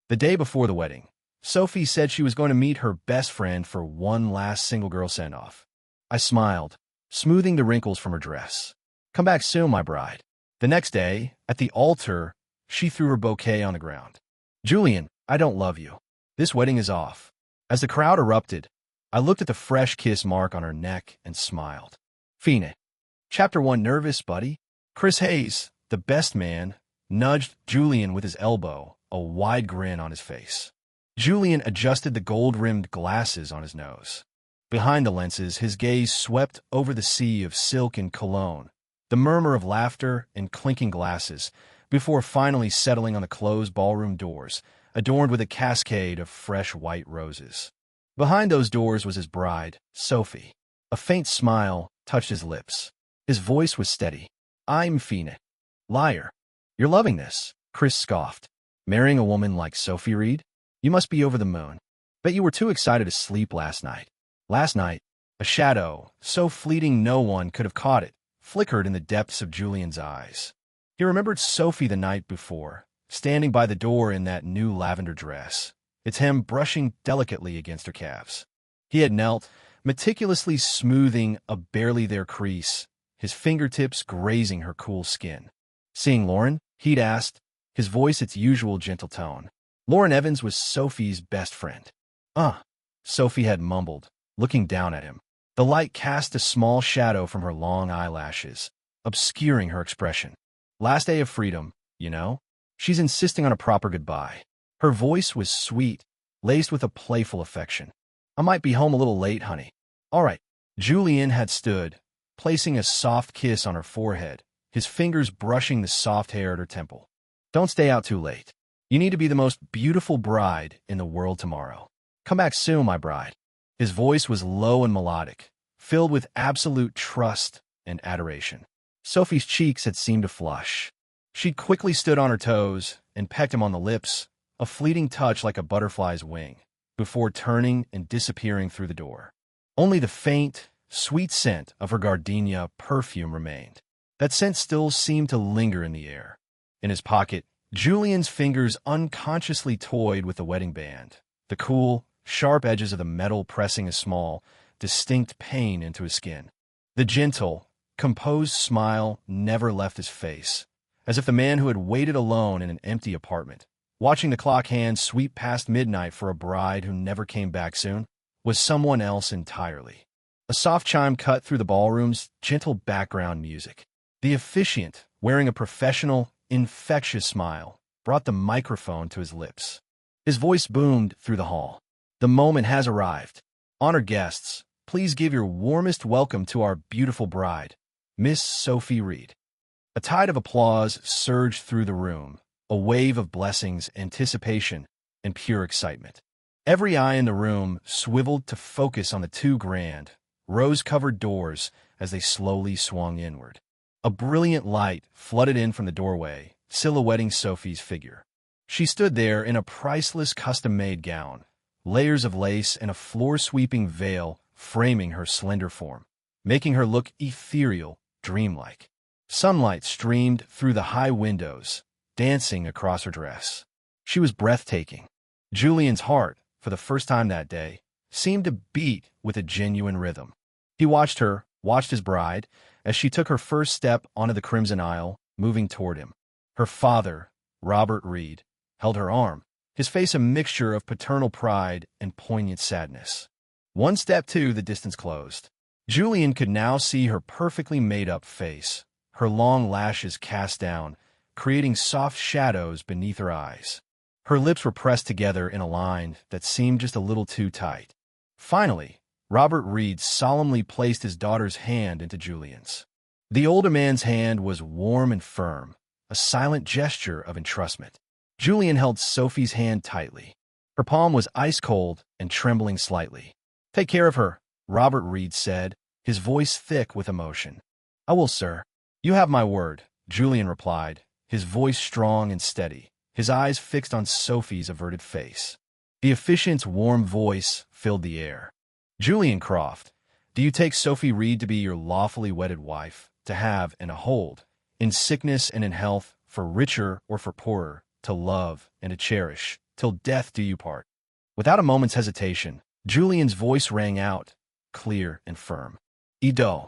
The day before the wedding, Sophie said she was going to meet her best friend for one last single girl send-off. I smiled, smoothing the wrinkles from her dress. "Come back soon, my bride." The next day, at the altar, she threw her bouquet on the ground. "Julian, I don't love you. This wedding is off." As the crowd erupted, I looked at the fresh kiss mark on her neck and smiled. Phoenix. Chapter 1. Nervous, buddy? Chris Hayes, the best man, nudged Julian with his elbow, a wide grin on his face. Julian adjusted the gold-rimmed glasses on his nose. Behind the lenses, his gaze swept over the sea of silk and cologne, the murmur of laughter and clinking glasses, before finally settling on the closed ballroom doors, adorned with a cascade of fresh white roses. Behind those doors was his bride, Sophie. A faint smile touched his lips. His voice was steady. "I'm Phoenix." "Liar. You're loving this," Chris scoffed. "Marrying a woman like Sophie Reed? You must be over the moon. Bet you were too excited to sleep last night." Last night, a shadow, so fleeting no one could have caught it, flickered in the depths of Julian's eyes. He remembered Sophie the night before, standing by the door in that new lavender dress, its hem brushing delicately against her calves. He had knelt, meticulously smoothing a barely there crease, his fingertips grazing her cool skin. "Seeing Lauren?" he'd asked, his voice its usual gentle tone. Lauren Evans was Sophie's best friend. Sophie had mumbled, looking down at him. The light cast a small shadow from her long eyelashes, obscuring her expression. "Last day of freedom, you know? She's insisting on a proper goodbye." Her voice was sweet, laced with a playful affection. "I might be home a little late, honey." "All right." Julian had stood, placing a soft kiss on her forehead, his fingers brushing the soft hair at her temple. "Don't stay out too late. You need to be the most beautiful bride in the world tomorrow. Come back soon, my bride." His voice was low and melodic, filled with absolute trust and adoration. Sophie's cheeks had seemed to flush. She quickly stood on her toes and pecked him on the lips, a fleeting touch like a butterfly's wing, before turning and disappearing through the door. Only the faint, sweet scent of her gardenia perfume remained. That scent still seemed to linger in the air. In his pocket, Julian's fingers unconsciously toyed with the wedding band, the cool, sharp edges of the metal pressing a small, distinct pain into his skin. The gentle, composed smile never left his face, as if the man who had waited alone in an empty apartment, watching the clock hands sweep past midnight for a bride who never came back soon, was someone else entirely. A soft chime cut through the ballroom's gentle background music. The officiant, wearing a professional, infectious smile, brought the microphone to his lips. His voice boomed through the hall. "The moment has arrived. Honored guests, please give your warmest welcome to our beautiful bride, Miss Sophie Reed." A tide of applause surged through the room, a wave of blessings, anticipation, and pure excitement. Every eye in the room swiveled to focus on the two grand, rose-covered doors as they slowly swung inward. A brilliant light flooded in from the doorway, silhouetting Sophie's figure. She stood there in a priceless custom-made gown, layers of lace and a floor-sweeping veil framing her slender form, making her look ethereal, dreamlike. Sunlight streamed through the high windows, dancing across her dress. She was breathtaking. Julian's heart, for the first time that day, seemed to beat with a genuine rhythm. He watched his bride, as she took her first step onto the crimson aisle, moving toward him. Her father, Robert Reed, held her arm, his face a mixture of paternal pride and poignant sadness. One step to the distance closed. Julian could now see her perfectly made-up face, her long lashes cast down, creating soft shadows beneath her eyes. Her lips were pressed together in a line that seemed just a little too tight. Finally, Robert Reed solemnly placed his daughter's hand into Julian's. The older man's hand was warm and firm, a silent gesture of entrustment. Julian held Sophie's hand tightly. Her palm was ice-cold and trembling slightly. "Take care of her," Robert Reed said, his voice thick with emotion. "I will, sir. You have my word," Julian replied, his voice strong and steady, his eyes fixed on Sophie's averted face. The officiant's warm voice filled the air. "Julian Croft, do you take Sophie Reed to be your lawfully wedded wife, to have and to hold, in sickness and in health, for richer or for poorer, to love and to cherish, till death do you part. Without a moment's hesitation, Julian's voice rang out, clear and firm. Ido.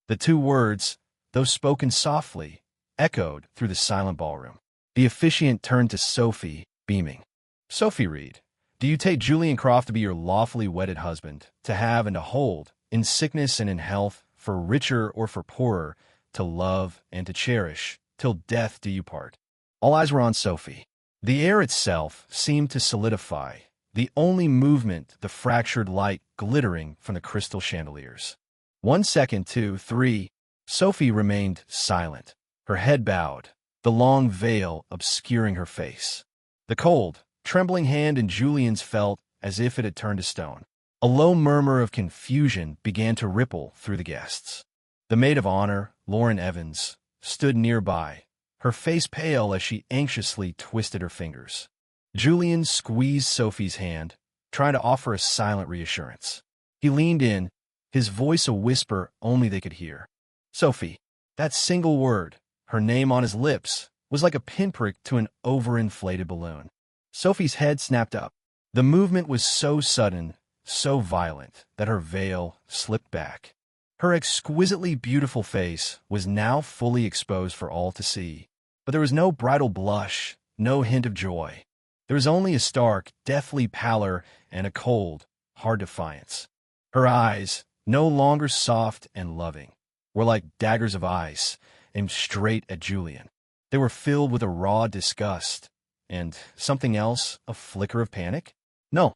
The two words, though spoken softly, echoed through the silent ballroom. The officiant turned to Sophie, beaming. Sophie Reed, do you take Julian Croft to be your lawfully wedded husband, to have and to hold, in sickness and in health, for richer or for poorer, to love and to cherish, till death do you part? All eyes were on Sophie. The air itself seemed to solidify, the only movement the fractured light glittering from the crystal chandeliers. 1 second, 2, 3. Sophie remained silent, her head bowed, the long veil obscuring her face. The cold, trembling hand in Julian's felt as if it had turned to stone. A low murmur of confusion began to ripple through the guests. The maid of honor, Lauren Evans, stood nearby, her face pale as she anxiously twisted her fingers. Julian squeezed Sophie's hand, trying to offer a silent reassurance. He leaned in, his voice a whisper only they could hear. Sophie. That single word, her name on his lips, was like a pinprick to an overinflated balloon. Sophie's head snapped up. The movement was so sudden, so violent, that her veil slipped back. Her exquisitely beautiful face was now fully exposed for all to see. But there was no bridal blush, no hint of joy. There was only a stark, deathly pallor and a cold, hard defiance. Her eyes, no longer soft and loving, were like daggers of ice, aimed straight at Julian. They were filled with a raw disgust, and something else, a flicker of panic? No.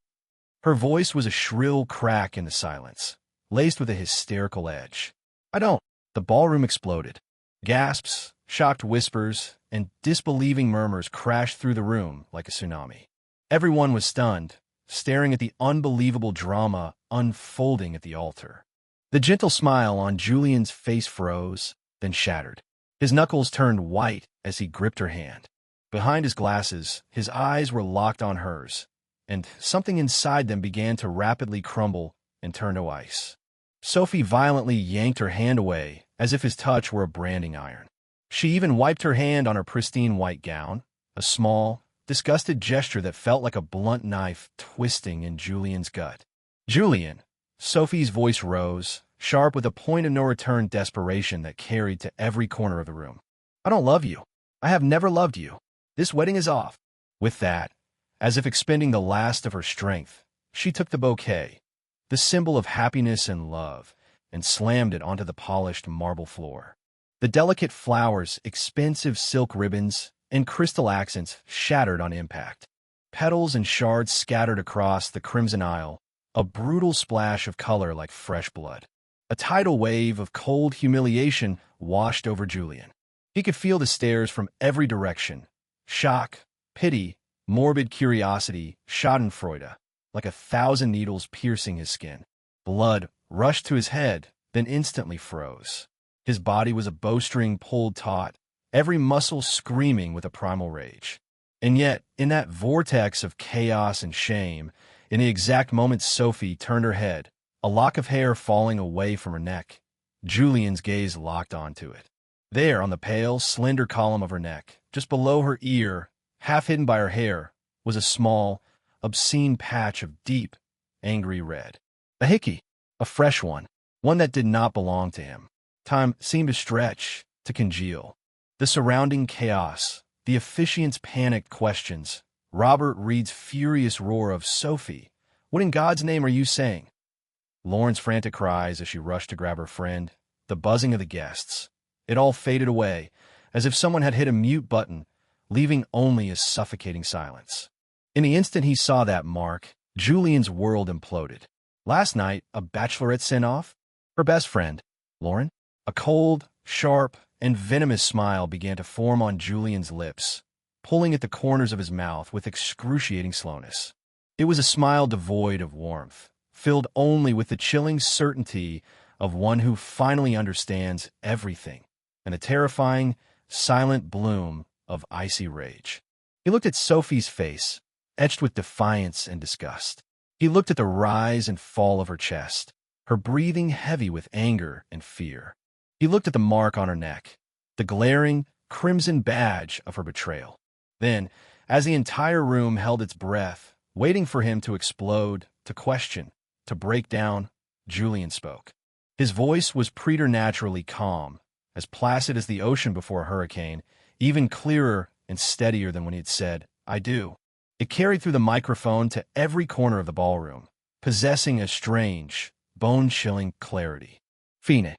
Her voice was a shrill crack in the silence, laced with a hysterical edge. I don't. The ballroom exploded. Gasps, shocked whispers, and disbelieving murmurs crashed through the room like a tsunami. Everyone was stunned, staring at the unbelievable drama unfolding at the altar. The gentle smile on Julian's face froze, then shattered. His knuckles turned white as he gripped her hand. Behind his glasses, his eyes were locked on hers, and something inside them began to rapidly crumble and turn to ice. Sophie violently yanked her hand away, as if his touch were a branding iron. She even wiped her hand on her pristine white gown, a small, disgusted gesture that felt like a blunt knife twisting in Julian's gut. Julian, Sophie's voice rose, sharp with a point-of-no-return desperation that carried to every corner of the room. I don't love you. I have never loved you. This wedding is off. With that, as if expending the last of her strength, she took the bouquet, the symbol of happiness and love, and slammed it onto the polished marble floor. The delicate flowers, expensive silk ribbons, and crystal accents shattered on impact. Petals and shards scattered across the crimson aisle, a brutal splash of color like fresh blood. A tidal wave of cold humiliation washed over Julian. He could feel the stares from every direction. Shock, pity, morbid curiosity, schadenfreude, like 1,000 needles piercing his skin. Blood rushed to his head, then instantly froze. His body was a bowstring pulled taut, every muscle screaming with a primal rage. And yet, in that vortex of chaos and shame, in the exact moment Sophie turned her head, a lock of hair falling away from her neck, Julian's gaze locked onto it. There, on the pale, slender column of her neck, just below her ear, half hidden by her hair, was a small, obscene patch of deep, angry red. A hickey, a fresh one that did not belong to him. Time seemed to stretch, to congeal. The surrounding chaos, the officiant's panicked questions, Robert Reed's furious roar of, Sophie, what in God's name are you saying? Lauren's frantic cries as she rushed to grab her friend, the buzzing of the guests. It all faded away, as if someone had hit a mute button, leaving only a suffocating silence. In the instant he saw that mark, Julian's world imploded. Last night, a bachelorette sent-off? Her best friend, Lauren? A cold, sharp, and venomous smile began to form on Julian's lips, pulling at the corners of his mouth with excruciating slowness. It was a smile devoid of warmth, filled only with the chilling certainty of one who finally understands everything, and a terrifying, silent bloom of icy rage. He looked at Sophie's face, etched with defiance and disgust. He looked at the rise and fall of her chest, her breathing heavy with anger and fear. He looked at the mark on her neck, the glaring, crimson badge of her betrayal. Then, As the entire room held its breath, waiting for him to explode, to question, to break down, Julian spoke. His voice was preternaturally calm, as placid as the ocean before a hurricane, even clearer and steadier than when he had said, "I do." It carried through the microphone to every corner of the ballroom, possessing a strange, bone-chilling clarity. Fine.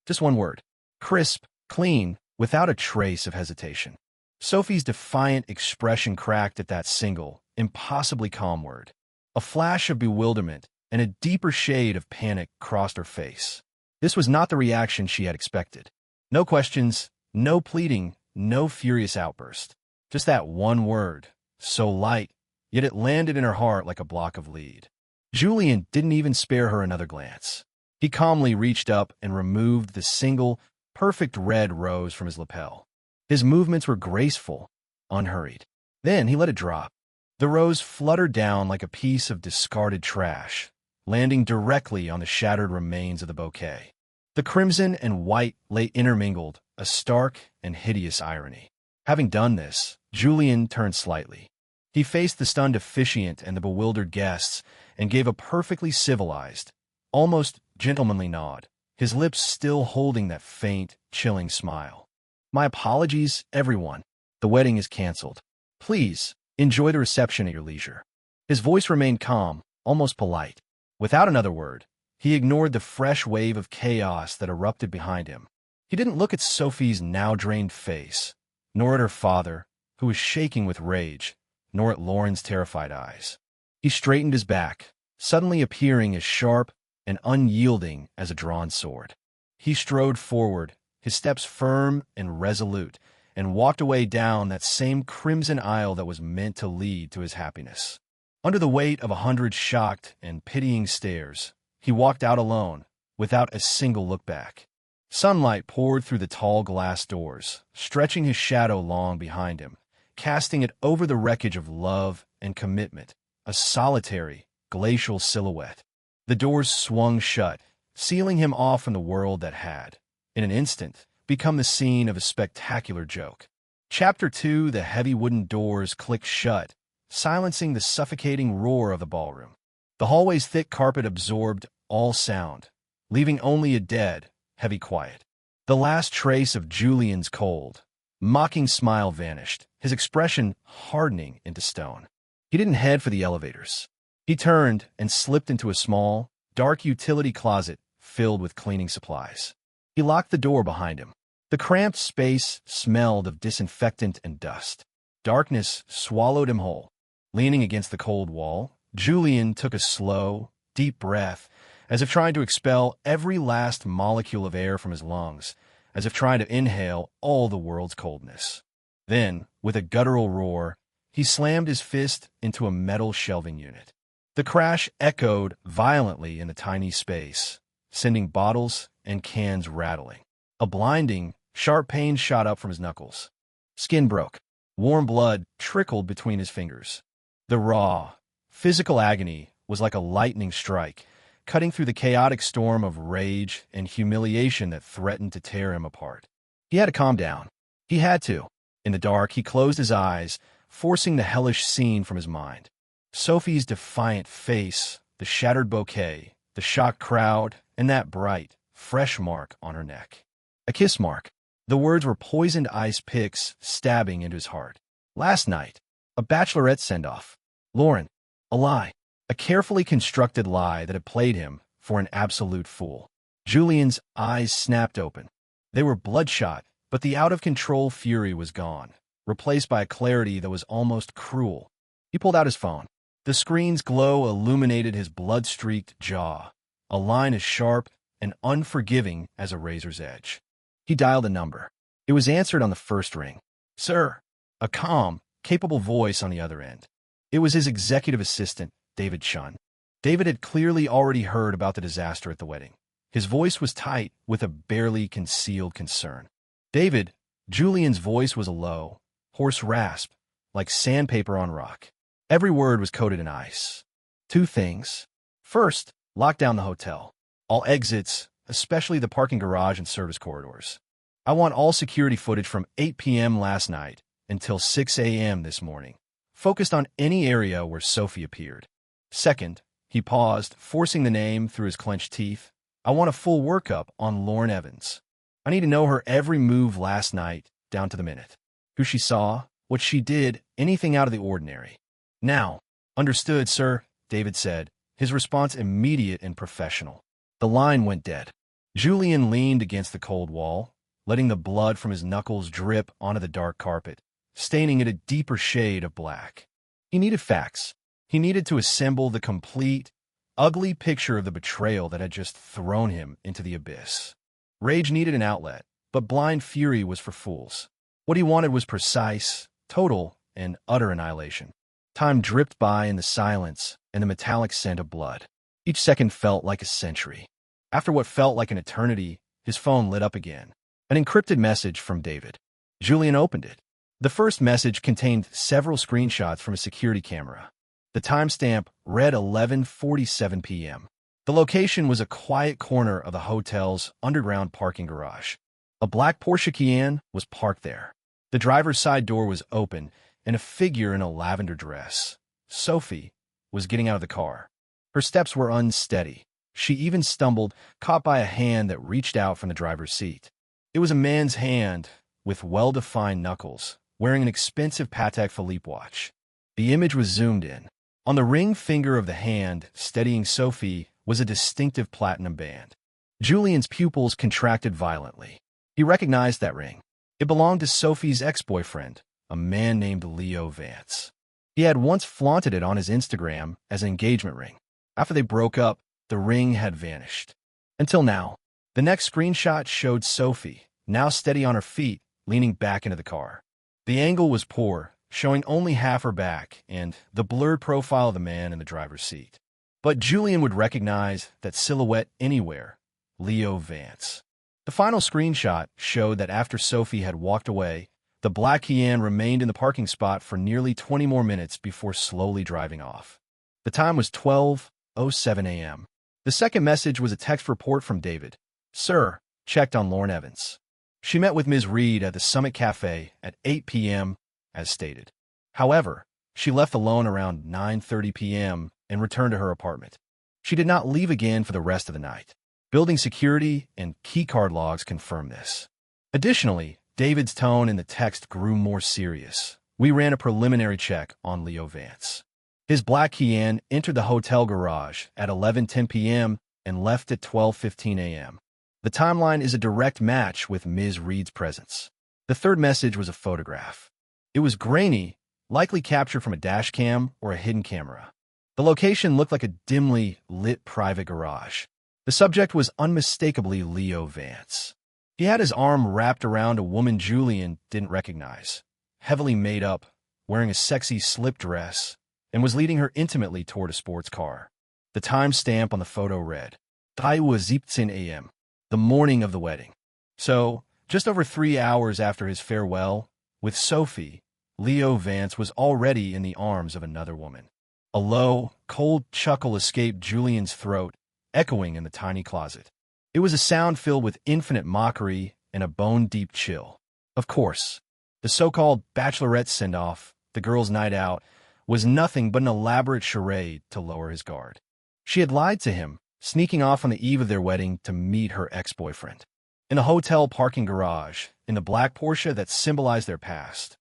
Just one word. Crisp, clean, without a trace of hesitation. Sophie's defiant expression cracked at that single, impossibly calm word. A flash of bewilderment and a deeper shade of panic crossed her face. This was not the reaction she had expected. No questions, no pleading, no furious outburst. Just that one word, so light, yet it landed in her heart like a block of lead. Julian didn't even spare her another glance. He calmly reached up and removed the single, perfect red rose from his lapel. His movements were graceful, unhurried. Then he let it drop. The rose fluttered down like a piece of discarded trash, landing directly on the shattered remains of the bouquet. The crimson and white lay intermingled, a stark and hideous irony. Having done this, Julian turned slightly. He faced the stunned officiant and the bewildered guests and gave a perfectly civilized, almost gentlemanly nod, his lips still holding that faint, chilling smile. "My apologies, everyone. The wedding is canceled. Please, enjoy the reception at your leisure." His voice remained calm, almost polite. Without another word, he ignored the fresh wave of chaos that erupted behind him. He didn't look at Sophie's now-drained face, nor at her father, who was shaking with rage, nor at Lauren's terrified eyes. He straightened his back, suddenly appearing as sharp and unyielding as a drawn sword. He strode forward, his steps firm and resolute, and walked away down that same crimson aisle that was meant to lead to his happiness. Under the weight of 100 shocked and pitying stares, he walked out alone, without a single look back. Sunlight poured through the tall glass doors, stretching his shadow long behind him, casting it over the wreckage of love and commitment, a solitary, glacial silhouette. The doors swung shut, sealing him off from the world that had, in an instant, become the scene of a spectacular joke. Chapter 2. The heavy wooden doors clicked shut, silencing the suffocating roar of the ballroom. The hallway's thick carpet absorbed all sound, leaving only a dead, heavy quiet. The last trace of Julian's cold, mocking smile vanished, his expression hardening into stone. He didn't head for the elevators. He turned and slipped into a small, dark utility closet filled with cleaning supplies. He locked the door behind him. The cramped space smelled of disinfectant and dust. Darkness swallowed him whole. Leaning against the cold wall, Julian took a slow, deep breath, as if trying to expel every last molecule of air from his lungs, as if trying to inhale all the world's coldness. Then, with a guttural roar, he slammed his fist into a metal shelving unit. The crash echoed violently in the tiny space, sending bottles and cans rattling. A blinding, sharp pain shot up from his knuckles. Skin broke. Warm blood trickled between his fingers. The raw, physical agony was like a lightning strike, cutting through the chaotic storm of rage and humiliation that threatened to tear him apart. He had to calm down. He had to. In the dark, he closed his eyes, forcing the hellish scene from his mind. Sophie's defiant face, the shattered bouquet, the shocked crowd, and that bright, fresh mark on her neck. A kiss mark. The words were poisoned ice picks stabbing into his heart. Last night, a bachelorette send-off. Lauren. A lie. A carefully constructed lie that had played him for an absolute fool. Julian's eyes snapped open. They were bloodshot, but the out-of-control fury was gone, replaced by a clarity that was almost cruel. He pulled out his phone. The screen's glow illuminated his blood-streaked jaw, a line as sharp and unforgiving as a razor's edge. He dialed a number. It was answered on the first ring. "Sir." A calm, capable voice on the other end. It was his executive assistant, David Chun. David had clearly already heard about the disaster at the wedding. His voice was tight with a barely concealed concern. "David," Julian's voice was a low, hoarse rasp, like sandpaper on rock. Every word was coated in ice. "Two things. First, lock down the hotel. All exits, especially the parking garage and service corridors. I want all security footage from 8 p.m. last night until 6 a.m. this morning, focused on any area where Sophie appeared. Second, he paused, forcing the name through his clenched teeth. I want a full workup on Lauren Evans. I need to know her every move last night, down to the minute. Who she saw, what she did, anything out of the ordinary. Now, understood, sir, David said, his response immediate and professional. The line went dead. Julian leaned against the cold wall, letting the blood from his knuckles drip onto the dark carpet, staining it a deeper shade of black. He needed facts. He needed to assemble the complete, ugly picture of the betrayal that had just thrown him into the abyss. Rage needed an outlet, but blind fury was for fools. What he wanted was precise, total, and utter annihilation. Time dripped by in the silence and the metallic scent of blood. Each second felt like a century. After what felt like an eternity, his phone lit up again. An encrypted message from David. Julian opened it. The first message contained several screenshots from a security camera. The timestamp read 11:47 p.m. The location was a quiet corner of the hotel's underground parking garage. A black Porsche Cayenne was parked there. The driver's side door was open, and a figure in a lavender dress, Sophie, was getting out of the car. Her steps were unsteady. She even stumbled, caught by a hand that reached out from the driver's seat. It was a man's hand, with well-defined knuckles, wearing an expensive Patek Philippe watch. The image was zoomed in. On the ring finger of the hand, steadying Sophie, was a distinctive platinum band. Julian's pupils contracted violently. He recognized that ring. It belonged to Sophie's ex-boyfriend, a man named Leo Vance. He had once flaunted it on his Instagram as an engagement ring. After they broke up, the ring had vanished. Until now. The next screenshot showed Sophie, now steady on her feet, leaning back into the car. The angle was poor, showing only half her back and the blurred profile of the man in the driver's seat. But Julian would recognize that silhouette anywhere, Leo Vance. The final screenshot showed that after Sophie had walked away, the black Cayenne remained in the parking spot for nearly 20 more minutes before slowly driving off. The time was 12:07 a.m. The second message was a text report from David. Sir, checked on Lauren Evans. She met with Ms. Reed at the Summit Cafe at 8 p.m., as stated. However, she left alone around 9:30 p.m. and returned to her apartment. She did not leave again for the rest of the night. Building security and keycard logs confirm this. Additionally, David's tone in the text grew more serious. We ran a preliminary check on Leo Vance. His black Cayenne entered the hotel garage at 11:10 p.m. and left at 12:15 a.m. The timeline is a direct match with Ms. Reed's presence. The third message was a photograph. It was grainy, likely captured from a dash cam or a hidden camera. The location looked like a dimly lit private garage. The subject was unmistakably Leo Vance. He had his arm wrapped around a woman Julian didn't recognize, heavily made up, wearing a sexy slip dress, and was leading her intimately toward a sports car. The timestamp on the photo read, 3:17 a.m., the morning of the wedding. So, just over 3 hours after his farewell, with Sophie, Leo Vance was already in the arms of another woman. A low, cold chuckle escaped Julian's throat, echoing in the tiny closet. It was a sound filled with infinite mockery and a bone-deep chill. Of course, the so-called bachelorette send-off, the girls' night out, was nothing but an elaborate charade to lower his guard. She had lied to him, sneaking off on the eve of their wedding to meet her ex-boyfriend. In the hotel parking garage, in the black Porsche that symbolized their past.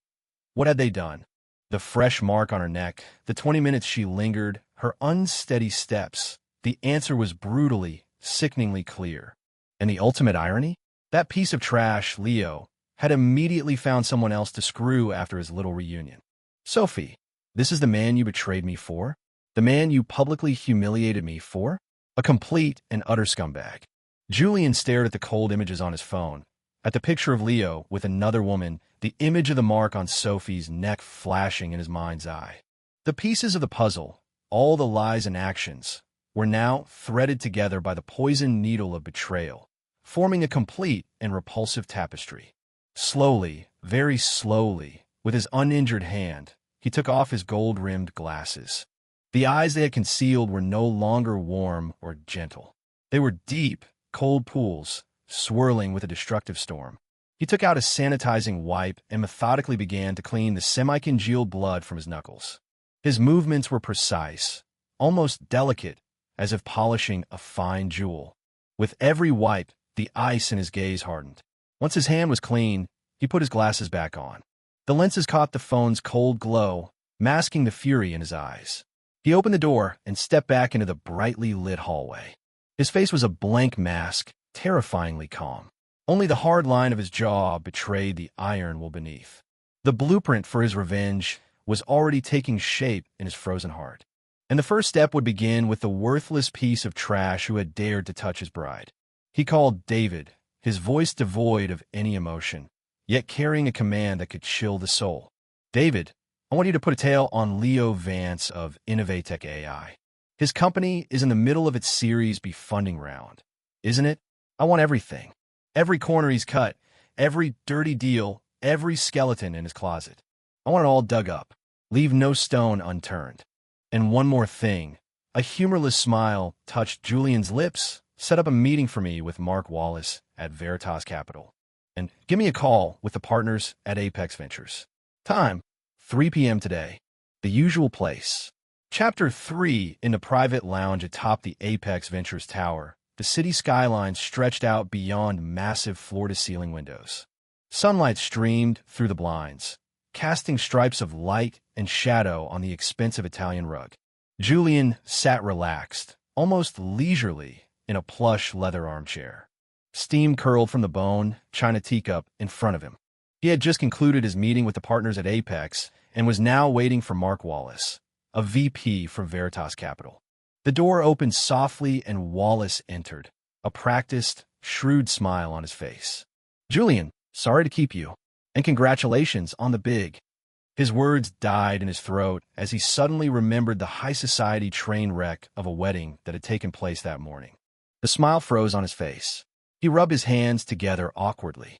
What had they done? The fresh mark on her neck, the 20 minutes she lingered, her unsteady steps. The answer was brutally, sickeningly clear. And the ultimate irony? That piece of trash, Leo, had immediately found someone else to screw after his little reunion. Sophie, this is the man you betrayed me for? The man you publicly humiliated me for? A complete and utter scumbag. Julian stared at the cold images on his phone, at the picture of Leo with another woman, the image of the mark on Sophie's neck flashing in his mind's eye. The pieces of the puzzle, all the lies and actions, were now threaded together by the poisoned needle of betrayal, forming a complete and repulsive tapestry. Slowly, very slowly, with his uninjured hand, he took off his gold-rimmed glasses. The eyes they had concealed were no longer warm or gentle. They were deep, cold pools, swirling with a destructive storm. He took out a sanitizing wipe and methodically began to clean the semi-congealed blood from his knuckles. His movements were precise, almost delicate, as if polishing a fine jewel. With every wipe, the ice in his gaze hardened. Once his hand was clean, he put his glasses back on. The lenses caught the phone's cold glow, masking the fury in his eyes. He opened the door and stepped back into the brightly lit hallway. His face was a blank mask, terrifyingly calm. Only the hard line of his jaw betrayed the iron will beneath. The blueprint for his revenge was already taking shape in his frozen heart. And the first step would begin with the worthless piece of trash who had dared to touch his bride. He called David, his voice devoid of any emotion, yet carrying a command that could chill the soul. David, I want you to put a tail on Leo Vance of Innovatech AI. His company is in the middle of its Series B funding round, isn't it? I want everything. Every corner he's cut, every dirty deal, every skeleton in his closet. I want it all dug up. Leave no stone unturned. And one more thing. A humorless smile touched Julian's lips. Set up a meeting for me with Mark Wallace at Veritas Capital. And give me a call with the partners at Apex Ventures. Time, 3 p.m. today. The usual place. Chapter 3 in the private lounge atop the Apex Ventures tower. The city skyline stretched out beyond massive floor-to-ceiling windows. Sunlight streamed through the blinds, casting stripes of light and shadow on the expensive Italian rug. Julian sat relaxed, almost leisurely, in a plush leather armchair. Steam curled from the bone china teacup in front of him. He had just concluded his meeting with the partners at Apex and was now waiting for Mark Wallace, a VP from Veritas Capital. The door opened softly and Wallace entered, a practiced, shrewd smile on his face. Julian, sorry to keep you, and congratulations on the big. His words died in his throat as he suddenly remembered the high society train wreck of a wedding that had taken place that morning. The smile froze on his face. He rubbed his hands together awkwardly.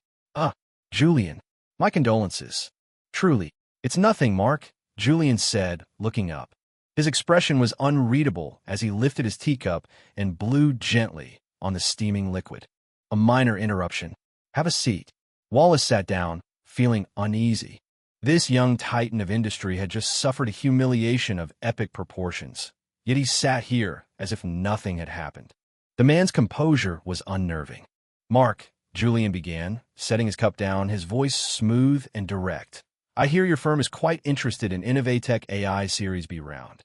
Julian, my condolences. Truly, it's nothing, Mark, Julian said, looking up. His expression was unreadable as he lifted his teacup and blew gently on the steaming liquid. A minor interruption. Have a seat. Wallace sat down, feeling uneasy. This young titan of industry had just suffered a humiliation of epic proportions, yet he sat here as if nothing had happened. The man's composure was unnerving. Mark, Julian began, setting his cup down, his voice smooth and direct. I hear your firm is quite interested in Innovatech AI Series B round.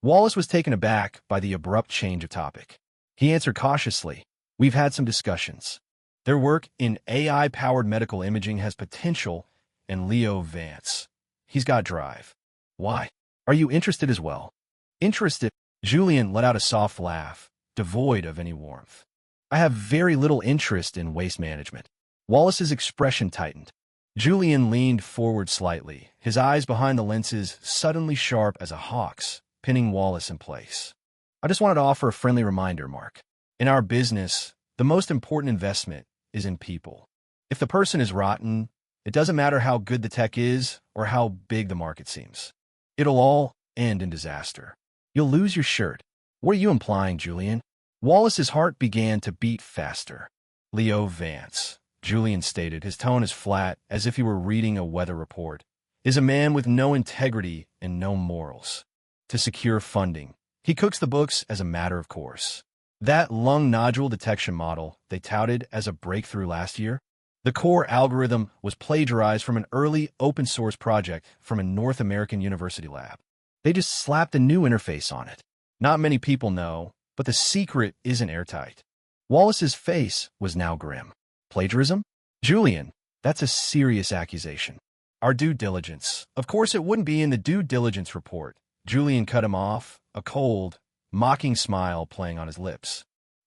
Wallace was taken aback by the abrupt change of topic. He answered cautiously, we've had some discussions. Their work in AI-powered medical imaging has potential, and Leo Vance, he's got drive. Why? Are you interested as well? Interested? Julian let out a soft laugh, devoid of any warmth. I have very little interest in waste management. Wallace's expression tightened. Julian leaned forward slightly, his eyes behind the lenses suddenly sharp as a hawk's, pinning Wallace in place. I just wanted to offer a friendly reminder, Mark. In our business, the most important investment is in people. If the person is rotten, it doesn't matter how good the tech is or how big the market seems. It'll all end in disaster. You'll lose your shirt. What are you implying, Julian? Wallace's heart began to beat faster. Leo Vance, Julian stated, his tone as flat as if he were reading a weather report, is a man with no integrity and no morals. To secure funding, he cooks the books as a matter of course. That lung nodule detection model they touted as a breakthrough last year, the core algorithm was plagiarized from an early open-source project from a North American university lab. They just slapped a new interface on it. Not many people know, but the secret isn't airtight. Wallace's face was now grim. Plagiarism? Julian, that's a serious accusation. Our due diligence. Of course it wouldn't be in the due diligence report. Julian cut him off, a cold, mocking smile playing on his lips.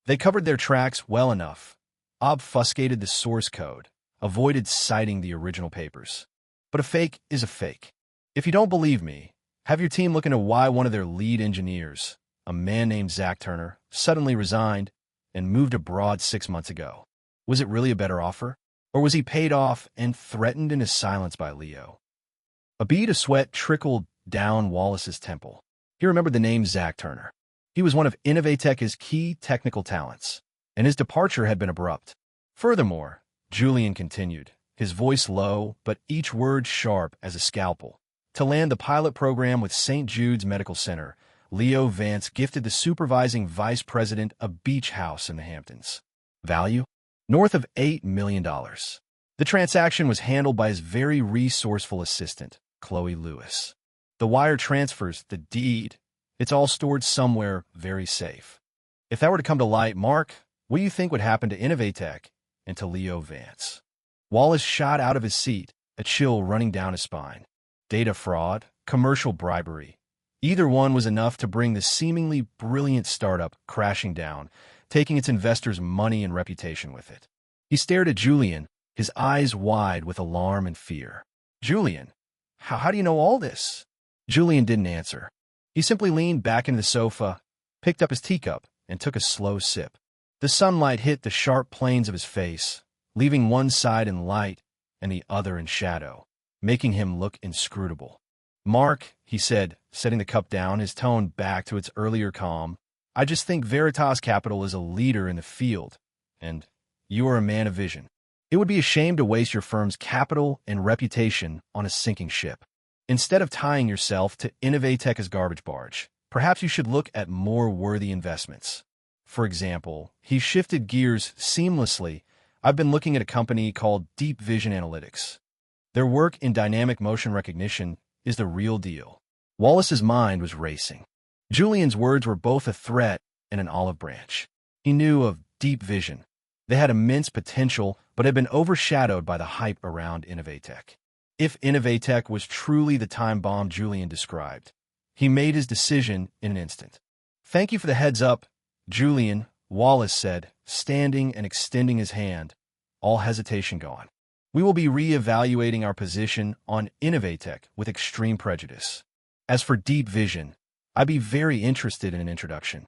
They covered their tracks well enough, obfuscated the source code, avoided citing the original papers. But a fake is a fake. If you don't believe me, have your team look into why one of their lead engineers, a man named Zach Turner, suddenly resigned and moved abroad 6 months ago. Was it really a better offer? Or was he paid off and threatened into silence by Leo? A bead of sweat trickled down Wallace's temple. He remembered the name Zach Turner. He was one of Innovatech's key technical talents, and his departure had been abrupt. Furthermore, Julian continued, his voice low, but each word sharp as a scalpel. To land the pilot program with St. Jude's Medical Center, Leo Vance gifted the supervising vice president a beach house in the Hamptons. Value? North of $8 million. The transaction was handled by his very resourceful assistant, Chloe Lewis. The wire transfers, the deed, it's all stored somewhere very safe. If that were to come to light, Mark, what do you think would happen to Innovatech and to Leo Vance? Wallace shot out of his seat, a chill running down his spine. Data fraud, commercial bribery. Either one was enough to bring the seemingly brilliant startup crashing down, taking its investors' money and reputation with it. He stared at Julian, his eyes wide with alarm and fear. Julian, how do you know all this? Julian didn't answer. He simply leaned back into the sofa, picked up his teacup, and took a slow sip. The sunlight hit the sharp planes of his face, leaving one side in light and the other in shadow, making him look inscrutable. Mark, he said, setting the cup down, his tone back to its earlier calm, I just think Veritas Capital is a leader in the field, and you are a man of vision. It would be a shame to waste your firm's capital and reputation on a sinking ship. Instead of tying yourself to Innovatech as garbage barge, perhaps you should look at more worthy investments. For example, he shifted gears seamlessly. I've been looking at a company called Deep Vision Analytics. Their work in dynamic motion recognition is the real deal. Wallace's mind was racing. Julian's words were both a threat and an olive branch. He knew of Deep Vision. They had immense potential, but had been overshadowed by the hype around Innovatech. If Innovatech was truly the time bomb Julian described, he made his decision in an instant. Thank you for the heads up, Julian, Wallace said, standing and extending his hand, all hesitation gone. We will be re-evaluating our position on Innovatech with extreme prejudice. As for Deep Vision, I'd be very interested in an introduction.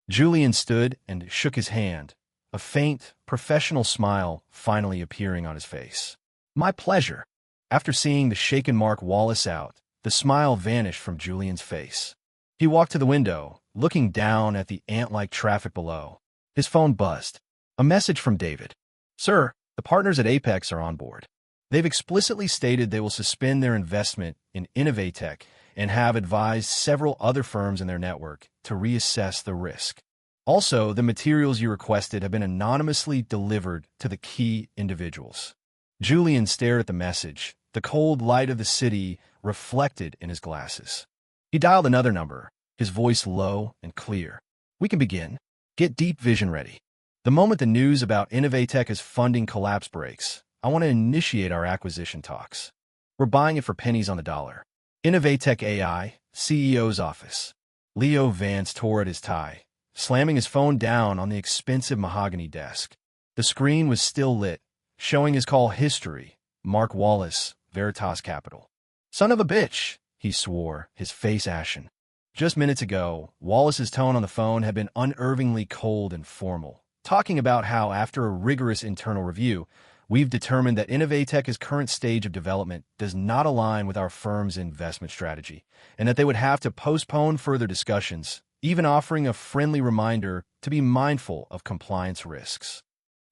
Julian stood and shook his hand, a faint, professional smile finally appearing on his face. My pleasure. After seeing the shaken Mark Wallace out, the smile vanished from Julian's face. He walked to the window, looking down at the ant-like traffic below. His phone buzzed. A message from David. Sir, the partners at Apex are on board. They've explicitly stated they will suspend their investment in Innovatech and have advised several other firms in their network to reassess the risk. Also, the materials you requested have been anonymously delivered to the key individuals. Julian stared at the message, the cold light of the city reflected in his glasses. He dialed another number, his voice low and clear. We can begin. Get Deep Vision ready. The moment the news about Innovatech's funding collapse breaks, I want to initiate our acquisition talks. We're buying it for pennies on the dollar. Innovatech AI, CEO's office. Leo Vance tore at his tie, slamming his phone down on the expensive mahogany desk. The screen was still lit, showing his call history, Mark Wallace, Veritas Capital. Son of a bitch, he swore, his face ashen. Just minutes ago, Wallace's tone on the phone had been unnervingly cold and formal, talking about how, after a rigorous internal review, we've determined that Innovatech's current stage of development does not align with our firm's investment strategy, and that they would have to postpone further discussions, even offering a friendly reminder to be mindful of compliance risks.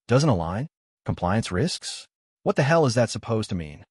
Doesn't align? Compliance risks? What the hell is that supposed to mean?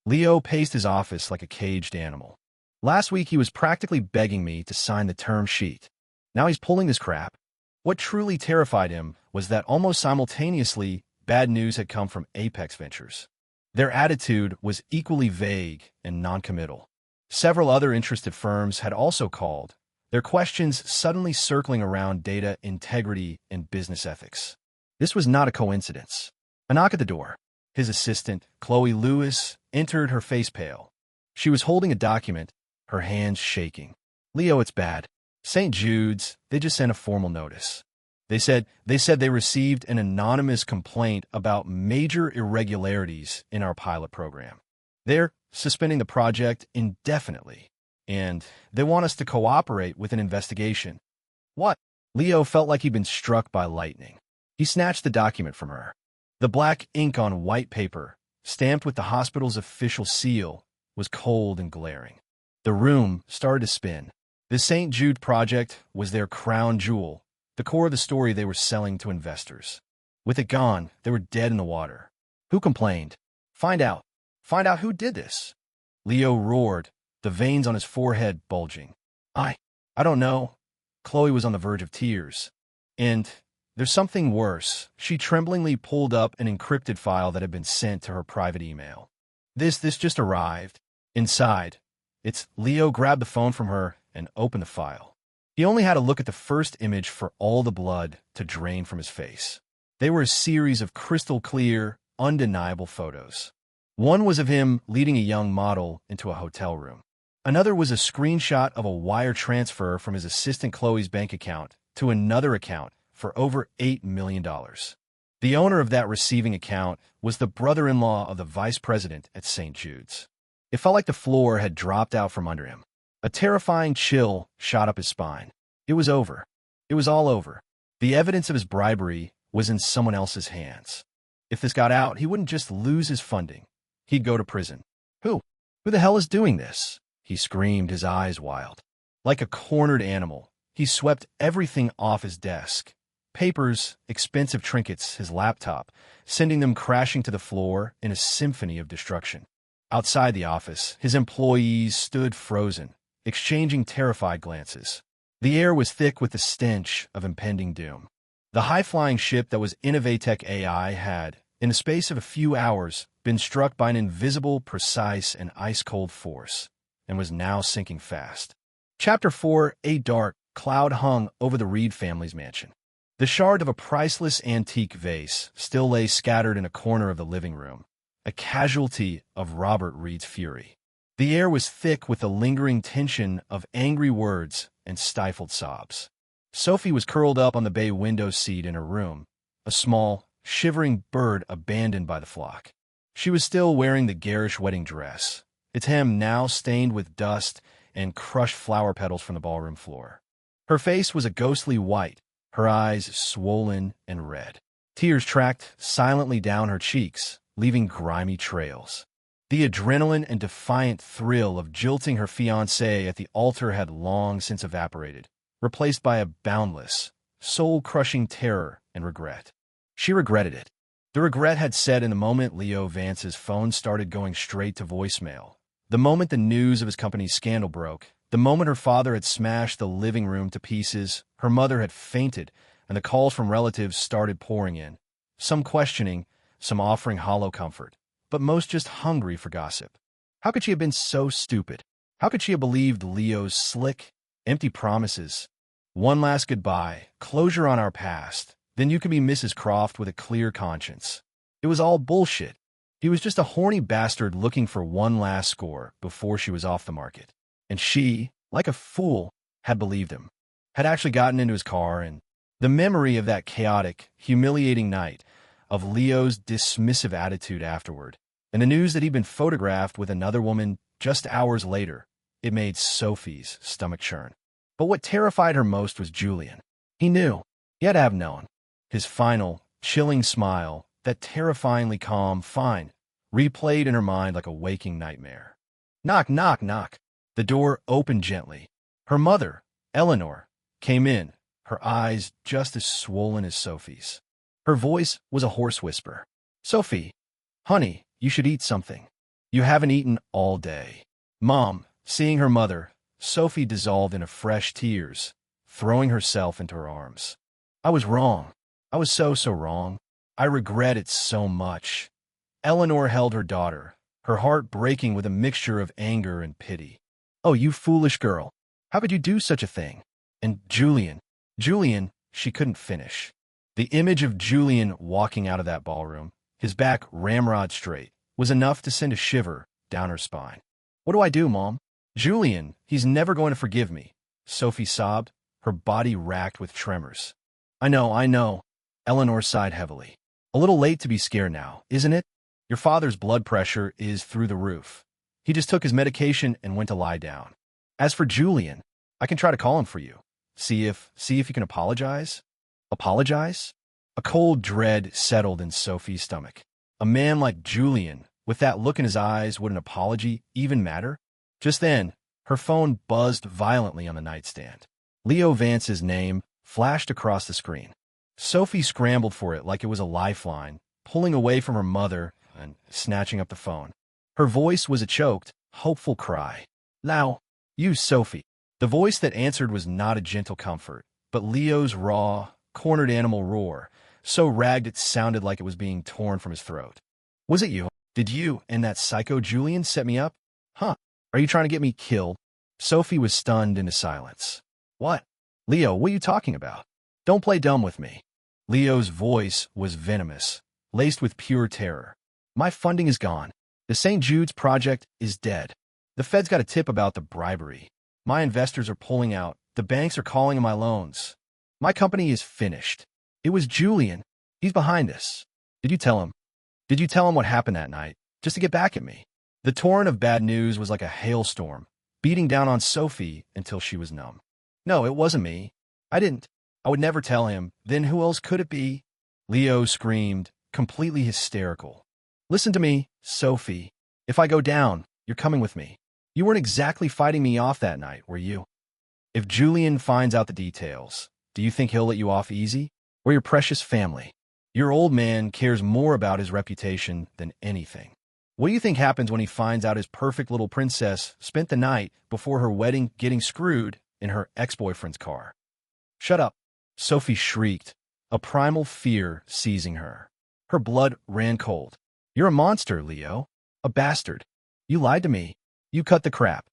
Leo paced his office like a caged animal. Last week he was practically begging me to sign the term sheet. Now he's pulling this crap. What truly terrified him was that almost simultaneously, bad news had come from Apex Ventures. Their attitude was equally vague and noncommittal. Several other interested firms had also called, their questions suddenly circling around data integrity and business ethics. This was not a coincidence. A knock at the door. His assistant, Chloe Lewis, entered, her face pale. She was holding a document, her hands shaking. Leo, it's bad. St. Jude's, they just sent a formal notice. They said they received an anonymous complaint about major irregularities in our pilot program. They're suspending the project indefinitely, and they want us to cooperate with an investigation. What? Leo felt like he'd been struck by lightning. He snatched the document from her. The black ink on white paper, stamped with the hospital's official seal, was cold and glaring. The room started to spin. The St. Jude project was their crown jewel, the core of the story they were selling to investors. With it gone, they were dead in the water. Who complained? Find out. Find out who did this. Leo roared, the veins on his forehead bulging. I don't know. Chloe was on the verge of tears. And there's something worse. She tremblingly pulled up an encrypted file that had been sent to her private email. This just arrived. Inside, Leo grabbed the phone from her and opened the file. He only had to look at the first image for all the blood to drain from his face. They were a series of crystal-clear, undeniable photos. One was of him leading a young model into a hotel room. Another was a screenshot of a wire transfer from his assistant Chloe's bank account to another account for over $8 million. The owner of that receiving account was the brother-in-law of the vice president at St. Jude's. It felt like the floor had dropped out from under him. A terrifying chill shot up his spine. It was over. It was all over. The evidence of his bribery was in someone else's hands. If this got out, he wouldn't just lose his funding. He'd go to prison. Who? Who the hell is doing this? He screamed, his eyes wild. Like a cornered animal, he swept everything off his desk. Papers, expensive trinkets, his laptop, sending them crashing to the floor in a symphony of destruction. Outside the office, his employees stood frozen, exchanging terrified glances. The air was thick with the stench of impending doom. The high-flying ship that was Innovatech AI had, in the space of a few hours, been struck by an invisible, precise, and ice-cold force, and was now sinking fast. Chapter 4, a dark cloud hung over the Reed family's mansion. The shard of a priceless antique vase still lay scattered in a corner of the living room, a casualty of Robert Reed's fury. The air was thick with the lingering tension of angry words and stifled sobs. Sophie was curled up on the bay window seat in her room, a small, shivering bird abandoned by the flock. She was still wearing the garish wedding dress, its hem now stained with dust and crushed flower petals from the ballroom floor. Her face was a ghostly white, her eyes swollen and red. Tears tracked silently down her cheeks, leaving grimy trails. The adrenaline and defiant thrill of jilting her fiancé at the altar had long since evaporated, replaced by a boundless, soul-crushing terror and regret. She regretted it. The regret had set in the moment Leo Vance's phone started going straight to voicemail, the moment the news of his company's scandal broke, the moment her father had smashed the living room to pieces, her mother had fainted, and the calls from relatives started pouring in, some questioning, some offering hollow comfort, but most just hungry for gossip. How could she have been so stupid? How could she have believed Leo's slick, empty promises? One last goodbye, closure on our past, then you can be Mrs. Croft with a clear conscience. It was all bullshit. He was just a horny bastard looking for one last score before she was off the market. And she, like a fool, had believed him, had actually gotten into his car, and the memory of that chaotic, humiliating night, of Leo's dismissive attitude afterward, and the news that he'd been photographed with another woman just hours later, it made Sophie's stomach churn. But what terrified her most was Julian. He knew. He had to have known. His final, chilling smile, that terrifyingly calm "fine," replayed in her mind like a waking nightmare. Knock, knock, knock. The door opened gently. Her mother, Eleanor, came in, her eyes just as swollen as Sophie's. Her voice was a hoarse whisper. "Sophie, honey, you should eat something. You haven't eaten all day." Mom, seeing her mother, Sophie dissolved into fresh tears, throwing herself into her arms. "I was wrong. I was so wrong. I regret it so much." Eleanor held her daughter, her heart breaking with a mixture of anger and pity. "Oh, you foolish girl. How could you do such a thing? And Julian, she couldn't finish. The image of Julian walking out of that ballroom, his back ramrod straight, was enough to send a shiver down her spine. "What do I do, Mom? Julian, he's never going to forgive me," Sophie sobbed, her body racked with tremors. I know. Eleanor sighed heavily. "A little late to be scared now, isn't it? Your father's blood pressure is through the roof. He just took his medication and went to lie down. As for Julian, I can try to call him for you. See if you can apologize." Apologize? A cold dread settled in Sophie's stomach. A man like Julian, with that look in his eyes, would an apology even matter? Just then, her phone buzzed violently on the nightstand. Leo Vance's name flashed across the screen. Sophie scrambled for it like it was a lifeline, pulling away from her mother and snatching up the phone. Her voice was a choked, hopeful cry. "Now, you, Sophie." The voice that answered was not a gentle comfort, but Leo's raw, cornered animal roar, so ragged it sounded like it was being torn from his throat. "Was it you? Did you and that psycho Julian set me up? Huh? Are you trying to get me killed?" Sophie was stunned into silence. "What? Leo, what are you talking about? Don't play dumb with me." Leo's voice was venomous, laced with pure terror. "My funding is gone. The St. Jude's project is dead. The Fed's got a tip about the bribery. My investors are pulling out. The banks are calling in my loans. My company is finished. It was Julian. He's behind this. Did you tell him? Did you tell him what happened that night, just to get back at me?" The torrent of bad news was like a hailstorm, beating down on Sophie until she was numb. "No, it wasn't me. I didn't. I would never tell him. Then who else could it be?" Leo screamed, completely hysterical. "Listen to me, Sophie. If I go down, you're coming with me. You weren't exactly fighting me off that night, were you? If Julian finds out the details, do you think he'll let you off easy? Or your precious family? Your old man cares more about his reputation than anything. What do you think happens when he finds out his perfect little princess spent the night before her wedding getting screwed in her ex-boyfriend's car?" "Shut up," Sophie shrieked, a primal fear seizing her. Her blood ran cold. "You're a monster, Leo. A bastard. You lied to me. You cut the crap."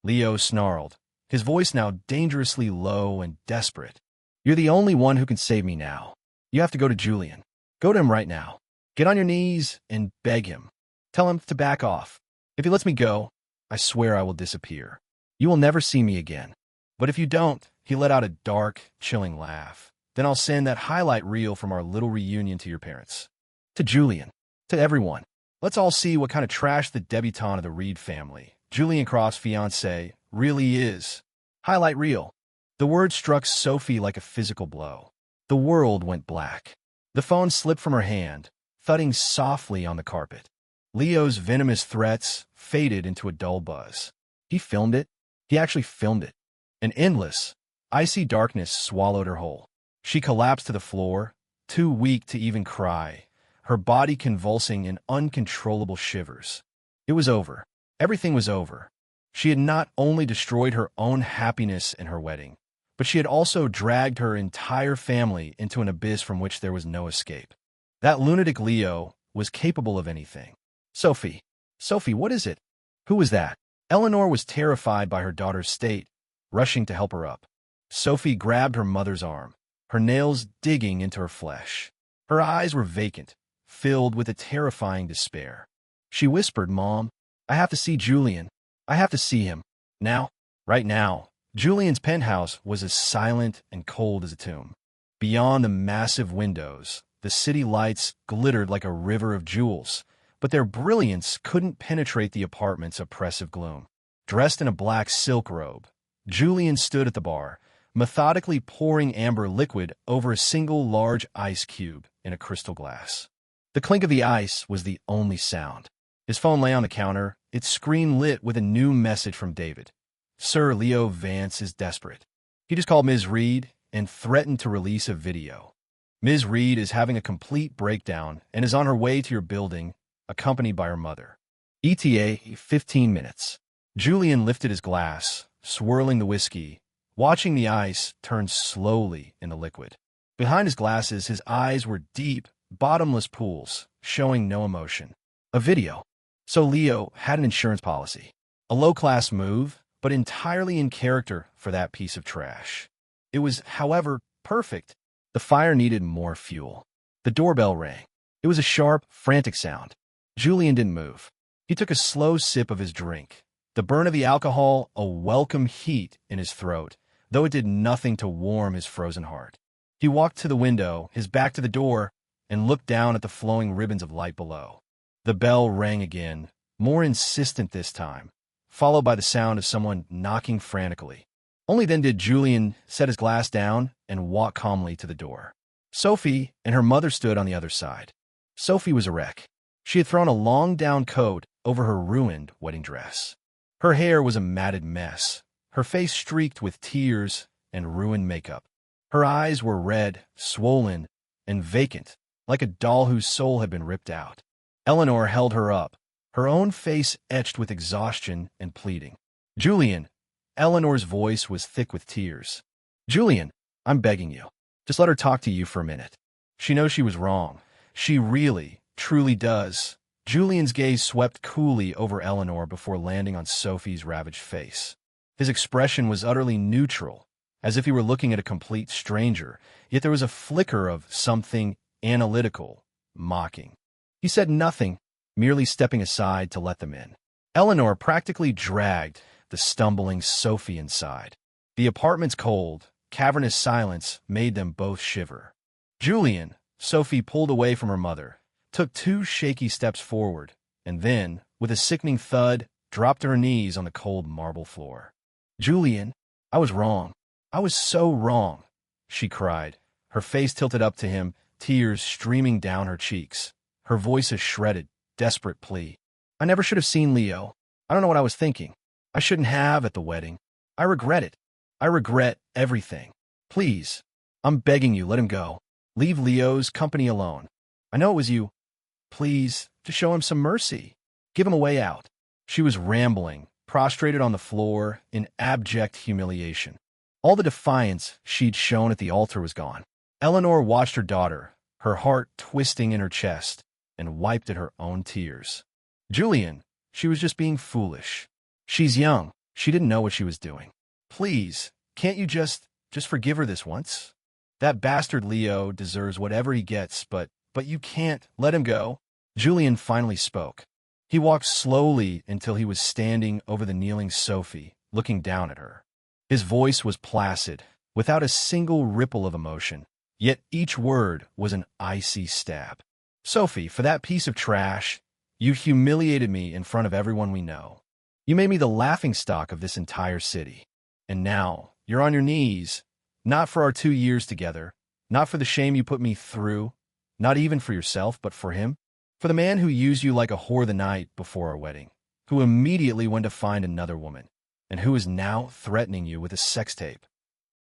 Leo snarled, his voice now dangerously low and desperate. "You're the only one who can save me now. You have to go to Julian. Go to him right now. Get on your knees and beg him. Tell him to back off. If he lets me go, I swear I will disappear. You will never see me again. But if you don't," he let out a dark, chilling laugh, "then I'll send that highlight reel from our little reunion to your parents. To Julian. To everyone. Let's all see what kind of trash the debutante of the Reed family, Julian Croft's fiancé, really is. Highlight reel." The word struck Sophie like a physical blow. The world went black. The phone slipped from her hand, thudding softly on the carpet. Leo's venomous threats faded into a dull buzz. He filmed it. He actually filmed it. An endless, icy darkness swallowed her whole. She collapsed to the floor, too weak to even cry, her body convulsing in uncontrollable shivers. It was over. Everything was over. She had not only destroyed her own happiness in her wedding, but she had also dragged her entire family into an abyss from which there was no escape. That lunatic Leo was capable of anything. "Sophie, Sophie, what is it? Who was that?" Eleanor was terrified by her daughter's state, rushing to help her up. Sophie grabbed her mother's arm, her nails digging into her flesh. Her eyes were vacant, filled with a terrifying despair. She whispered, "Mom, I have to see Julian. I have to see him. Now, right now." Julian's penthouse was as silent and cold as a tomb. Beyond the massive windows, the city lights glittered like a river of jewels, but their brilliance couldn't penetrate the apartment's oppressive gloom. Dressed in a black silk robe, Julian stood at the bar, methodically pouring amber liquid over a single large ice cube in a crystal glass. The clink of the ice was the only sound. His phone lay on the counter, its screen lit with a new message from David. "Sir Leo Vance is desperate. He just called Ms. Reed and threatened to release a video. Ms. Reed is having a complete breakdown and is on her way to your building, accompanied by her mother. ETA 15 minutes. Julian lifted his glass, swirling the whiskey, watching the ice turn slowly into liquid. Behind his glasses, his eyes were deep, bottomless pools, showing no emotion. A video. So Leo had an insurance policy. A low-class move, but entirely in character for that piece of trash. It was, however, perfect. The fire needed more fuel. The doorbell rang. It was a sharp, frantic sound. Julian didn't move. He took a slow sip of his drink. The burn of the alcohol, a welcome heat in his throat, though it did nothing to warm his frozen heart. He walked to the window, his back to the door, and looked down at the flowing ribbons of light below. The bell rang again, more insistent this time, followed by the sound of someone knocking frantically. Only then did Julian set his glass down and walk calmly to the door. Sophie and her mother stood on the other side. Sophie was a wreck. She had thrown a long down coat over her ruined wedding dress. Her hair was a matted mess, her face streaked with tears and ruined makeup. Her eyes were red, swollen, and vacant, like a doll whose soul had been ripped out. Eleanor held her up, her own face etched with exhaustion and pleading. Julian, Eleanor's voice was thick with tears. Julian, I'm begging you. Just let her talk to you for a minute. She knows she was wrong. She really, truly does. Julian's gaze swept coolly over Eleanor before landing on Sophie's ravaged face. His expression was utterly neutral, as if he were looking at a complete stranger, yet there was a flicker of something analytical, mocking. He said nothing, merely stepping aside to let them in. Eleanor practically dragged the stumbling Sophie inside. The apartment's cold, cavernous silence made them both shiver. Julian, Sophie pulled away from her mother, took 2 shaky steps forward, and then, with a sickening thud, dropped to her knees on the cold marble floor. Julian, I was wrong. I was so wrong, she cried, her face tilted up to him, tears streaming down her cheeks. Her voice a shredded, desperate plea. I never should have seen Leo. I don't know what I was thinking. I shouldn't have at the wedding. I regret it. I regret everything. Please, I'm begging you, let him go. Leave Leo's company alone. I know it was you. Please, to show him some mercy. Give him a way out. She was rambling, prostrated on the floor in abject humiliation. All the defiance she'd shown at the altar was gone. Eleanor watched her daughter, her heart twisting in her chest, and wiped at her own tears. Julian, she was just being foolish. She's young. She didn't know what she was doing. Please, can't you just forgive her this once? That bastard Leo deserves whatever he gets, but you can't let him go. Julian finally spoke. He walked slowly until he was standing over the kneeling Sophie, looking down at her. His voice was placid, without a single ripple of emotion, yet each word was an icy stab. Sophie, for that piece of trash, you humiliated me in front of everyone we know. You made me the laughingstock of this entire city. And now, you're on your knees, not for our 2 years together, not for the shame you put me through, not even for yourself, but for him, for the man who used you like a whore the night before our wedding, who immediately went to find another woman, and who is now threatening you with a sex tape.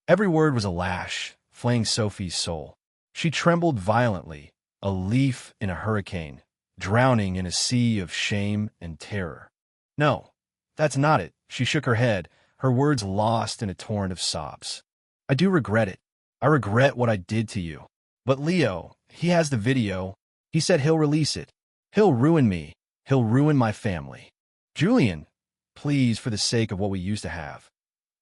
Every word was a lash, flaying Sophie's soul. She trembled violently, a leaf in a hurricane, drowning in a sea of shame and terror. No, that's not it. She shook her head, her words lost in a torrent of sobs. I do regret it. I regret what I did to you. But Leo, he has the video. He said he'll release it. He'll ruin me. He'll ruin my family. Julian, please, for the sake of what we used to have.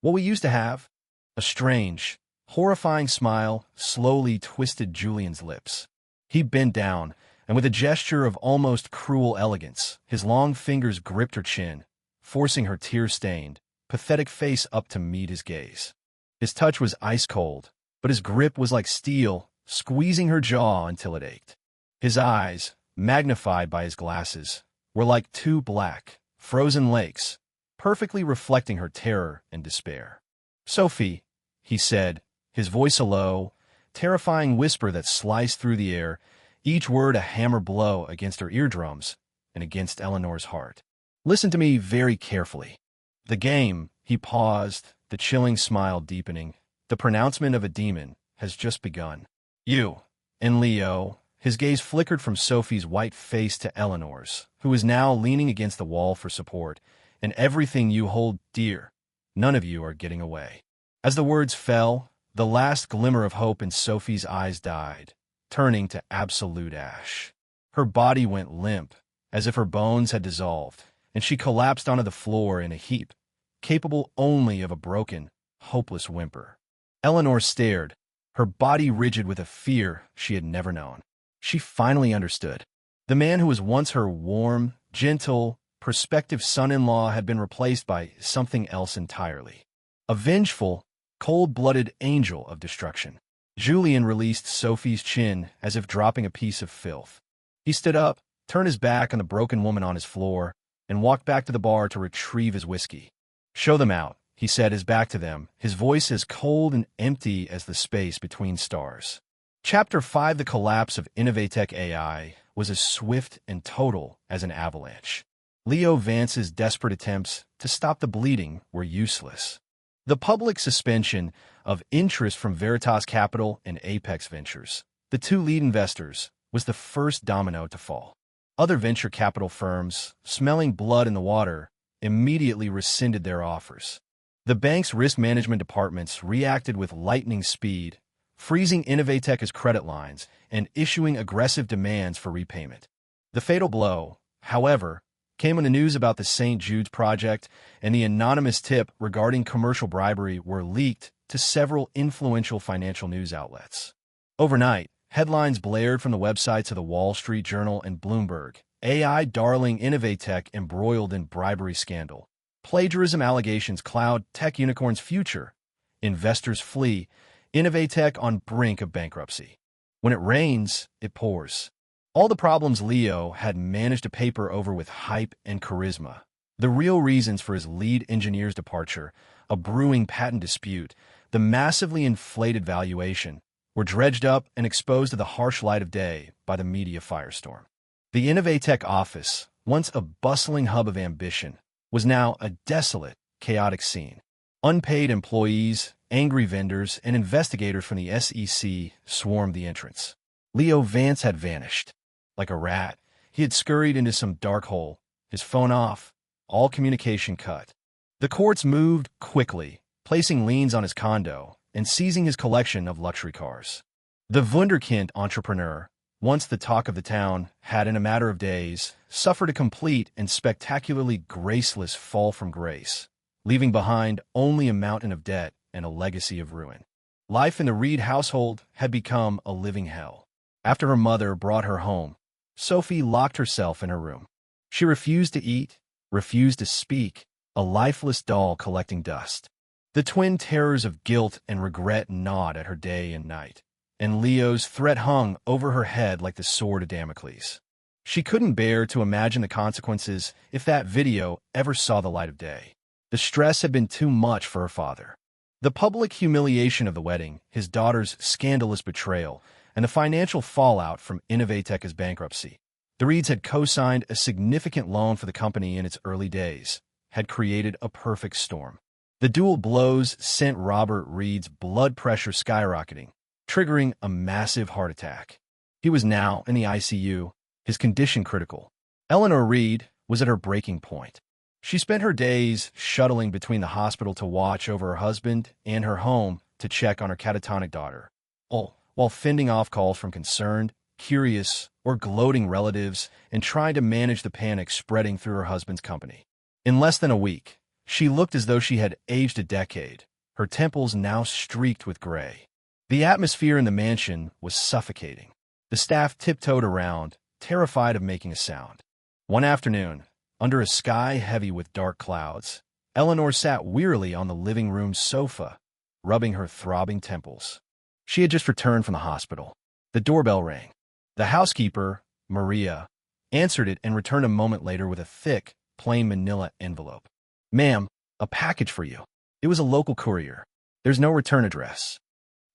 What we used to have? A strange, horrifying smile slowly twisted Julian's lips. He bent down, and with a gesture of almost cruel elegance, his long fingers gripped her chin, forcing her tear-stained, pathetic face up to meet his gaze. His touch was ice-cold, but his grip was like steel, squeezing her jaw until it ached. His eyes, magnified by his glasses, were like 2 black, frozen lakes, perfectly reflecting her terror and despair. Sophie, he said, his voice a low, terrifying whisper that sliced through the air, each word a hammer blow against her eardrums and against Eleanor's heart. Listen to me very carefully. The game, he paused, the chilling smile deepening, the pronouncement of a demon, has just begun. You, and Leo, his gaze flickered from Sophie's white face to Eleanor's, who was now leaning against the wall for support, and everything you hold dear, none of you are getting away. As the words fell, the last glimmer of hope in Sophie's eyes died, turning to absolute ash. Her body went limp, as if her bones had dissolved, and she collapsed onto the floor in a heap, capable only of a broken, hopeless whimper. Eleanor stared, her body rigid with a fear she had never known. She finally understood. The man who was once her warm, gentle, prospective son-in-law had been replaced by something else entirely. A vengeful, cold-blooded angel of destruction. Julian released Sophie's chin as if dropping a piece of filth. He stood up, turned his back on the broken woman on his floor, and walked back to the bar to retrieve his whiskey. Show them out, he said, his back to them, his voice as cold and empty as the space between stars. Chapter 5, The Collapse of Innovatech AI, was as swift and total as an avalanche. Leo Vance's desperate attempts to stop the bleeding were useless. The public suspension of interest from Veritas Capital and Apex Ventures, the 2 lead investors, was the first domino to fall. Other venture capital firms, smelling blood in the water, immediately rescinded their offers. The bank's risk management departments reacted with lightning speed, freezing Innovatech's credit lines and issuing aggressive demands for repayment. The fatal blow, however, came when the news about the St. Jude's project and the anonymous tip regarding commercial bribery were leaked to several influential financial news outlets. Overnight, headlines blared from the websites of the Wall Street Journal and Bloomberg. AI darling Innovatech embroiled in bribery scandal. Plagiarism allegations cloud tech unicorn's future. Investors flee. Innovatech on brink of bankruptcy. When it rains, it pours. All the problems Leo had managed to paper over with hype and charisma. The real reasons for his lead engineer's departure, a brewing patent dispute, the massively inflated valuation, were dredged up and exposed to the harsh light of day by the media firestorm. The Innovatech office, once a bustling hub of ambition, was now a desolate, chaotic scene. Unpaid employees, angry vendors, and investigators from the SEC swarmed the entrance. Leo Vance had vanished. Like a rat, he had scurried into some dark hole, his phone off, all communication cut. The courts moved quickly, placing liens on his condo and seizing his collection of luxury cars. The wunderkind entrepreneur, once the talk of the town, had in a matter of days suffered a complete and spectacularly graceless fall from grace, leaving behind only a mountain of debt and a legacy of ruin. Life in the Reed household had become a living hell. After her mother brought her home, Sophie locked herself in her room. She refused to eat, refused to speak, a lifeless doll collecting dust. The twin terrors of guilt and regret gnawed at her day and night, and Leo's threat hung over her head like the sword of Damocles. She couldn't bear to imagine the consequences if that video ever saw the light of day. The stress had been too much for her father. The public humiliation of the wedding, his daughter's scandalous betrayal, and the financial fallout from Innovatech's bankruptcy. The Reeds had co-signed a significant loan for the company in its early days, had created a perfect storm. The dual blows sent Robert Reed's blood pressure skyrocketing, triggering a massive heart attack. He was now in the ICU, his condition critical. Eleanor Reed was at her breaking point. She spent her days shuttling between the hospital to watch over her husband and her home to check on her catatonic daughter, all while fending off calls from concerned, curious, or gloating relatives and trying to manage the panic spreading through her husband's company. In less than a week, she looked as though she had aged a decade, her temples now streaked with gray. The atmosphere in the mansion was suffocating. The staff tiptoed around, terrified of making a sound. One afternoon, under a sky heavy with dark clouds, Eleanor sat wearily on the living room sofa, rubbing her throbbing temples. She had just returned from the hospital. The doorbell rang. The housekeeper, Maria, answered it and returned a moment later with a thick, plain manila envelope. "Ma'am, a package for you." It was a local courier. "There's no return address."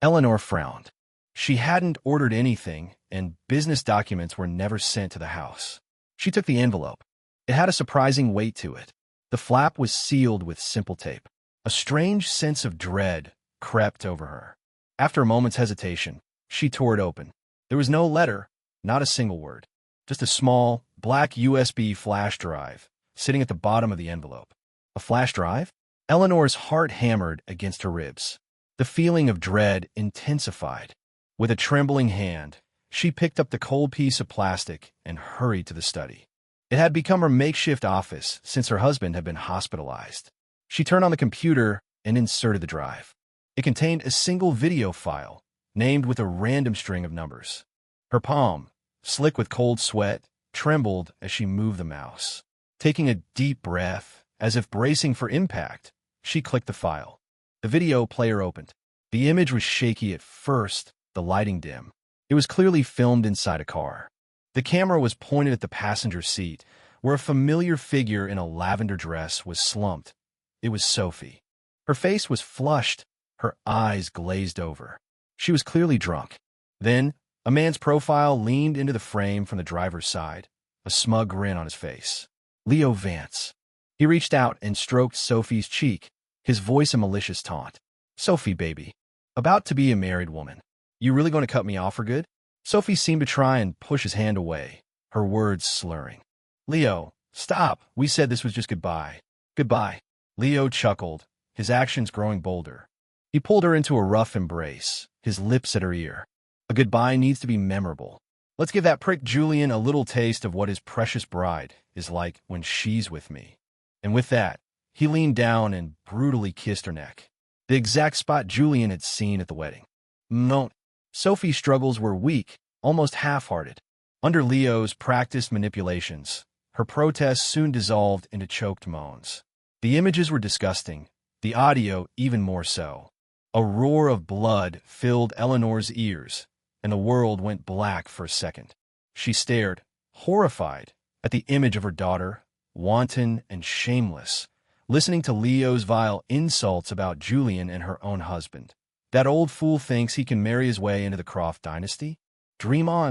Eleanor frowned. She hadn't ordered anything, and business documents were never sent to the house. She took the envelope. It had a surprising weight to it. The flap was sealed with simple tape. A strange sense of dread crept over her. After a moment's hesitation, she tore it open. There was no letter, not a single word. Just a small, black USB flash drive sitting at the bottom of the envelope. A flash drive? Eleanor's heart hammered against her ribs. The feeling of dread intensified. With a trembling hand, she picked up the cold piece of plastic and hurried to the study. It had become her makeshift office since her husband had been hospitalized. She turned on the computer and inserted the drive. It contained a single video file, named with a random string of numbers. Her palm, slick with cold sweat, trembled as she moved the mouse. Taking a deep breath, as if bracing for impact, she clicked the file. The video player opened. The image was shaky at first, the lighting dim. It was clearly filmed inside a car. The camera was pointed at the passenger seat, where a familiar figure in a lavender dress was slumped. It was Sophie. Her face was flushed, her eyes glazed over. She was clearly drunk. Then, a man's profile leaned into the frame from the driver's side, a smug grin on his face. Leo Vance. He reached out and stroked Sophie's cheek, his voice a malicious taunt. "Sophie, baby. About to be a married woman. You really going to cut me off for good?" Sophie seemed to try and push his hand away, her words slurring. Leo, stop. We said this was just goodbye. Goodbye. Leo chuckled, his actions growing bolder. He pulled her into a rough embrace, his lips at her ear. A goodbye needs to be memorable. Let's give that prick Julian a little taste of what his precious bride is like when she's with me. And with that, he leaned down and brutally kissed her neck. The exact spot Julian had seen at the wedding. No. Sophie's struggles were weak, almost half-hearted. Under Leo's practiced manipulations, her protests soon dissolved into choked moans. The images were disgusting, the audio even more so. A roar of blood filled Eleanor's ears, and the world went black for a second. She stared, horrified, at the image of her daughter, wanton and shameless, listening to Leo's vile insults about Julian and her own husband. That old fool thinks he can marry his way into the Croft dynasty? Dream on.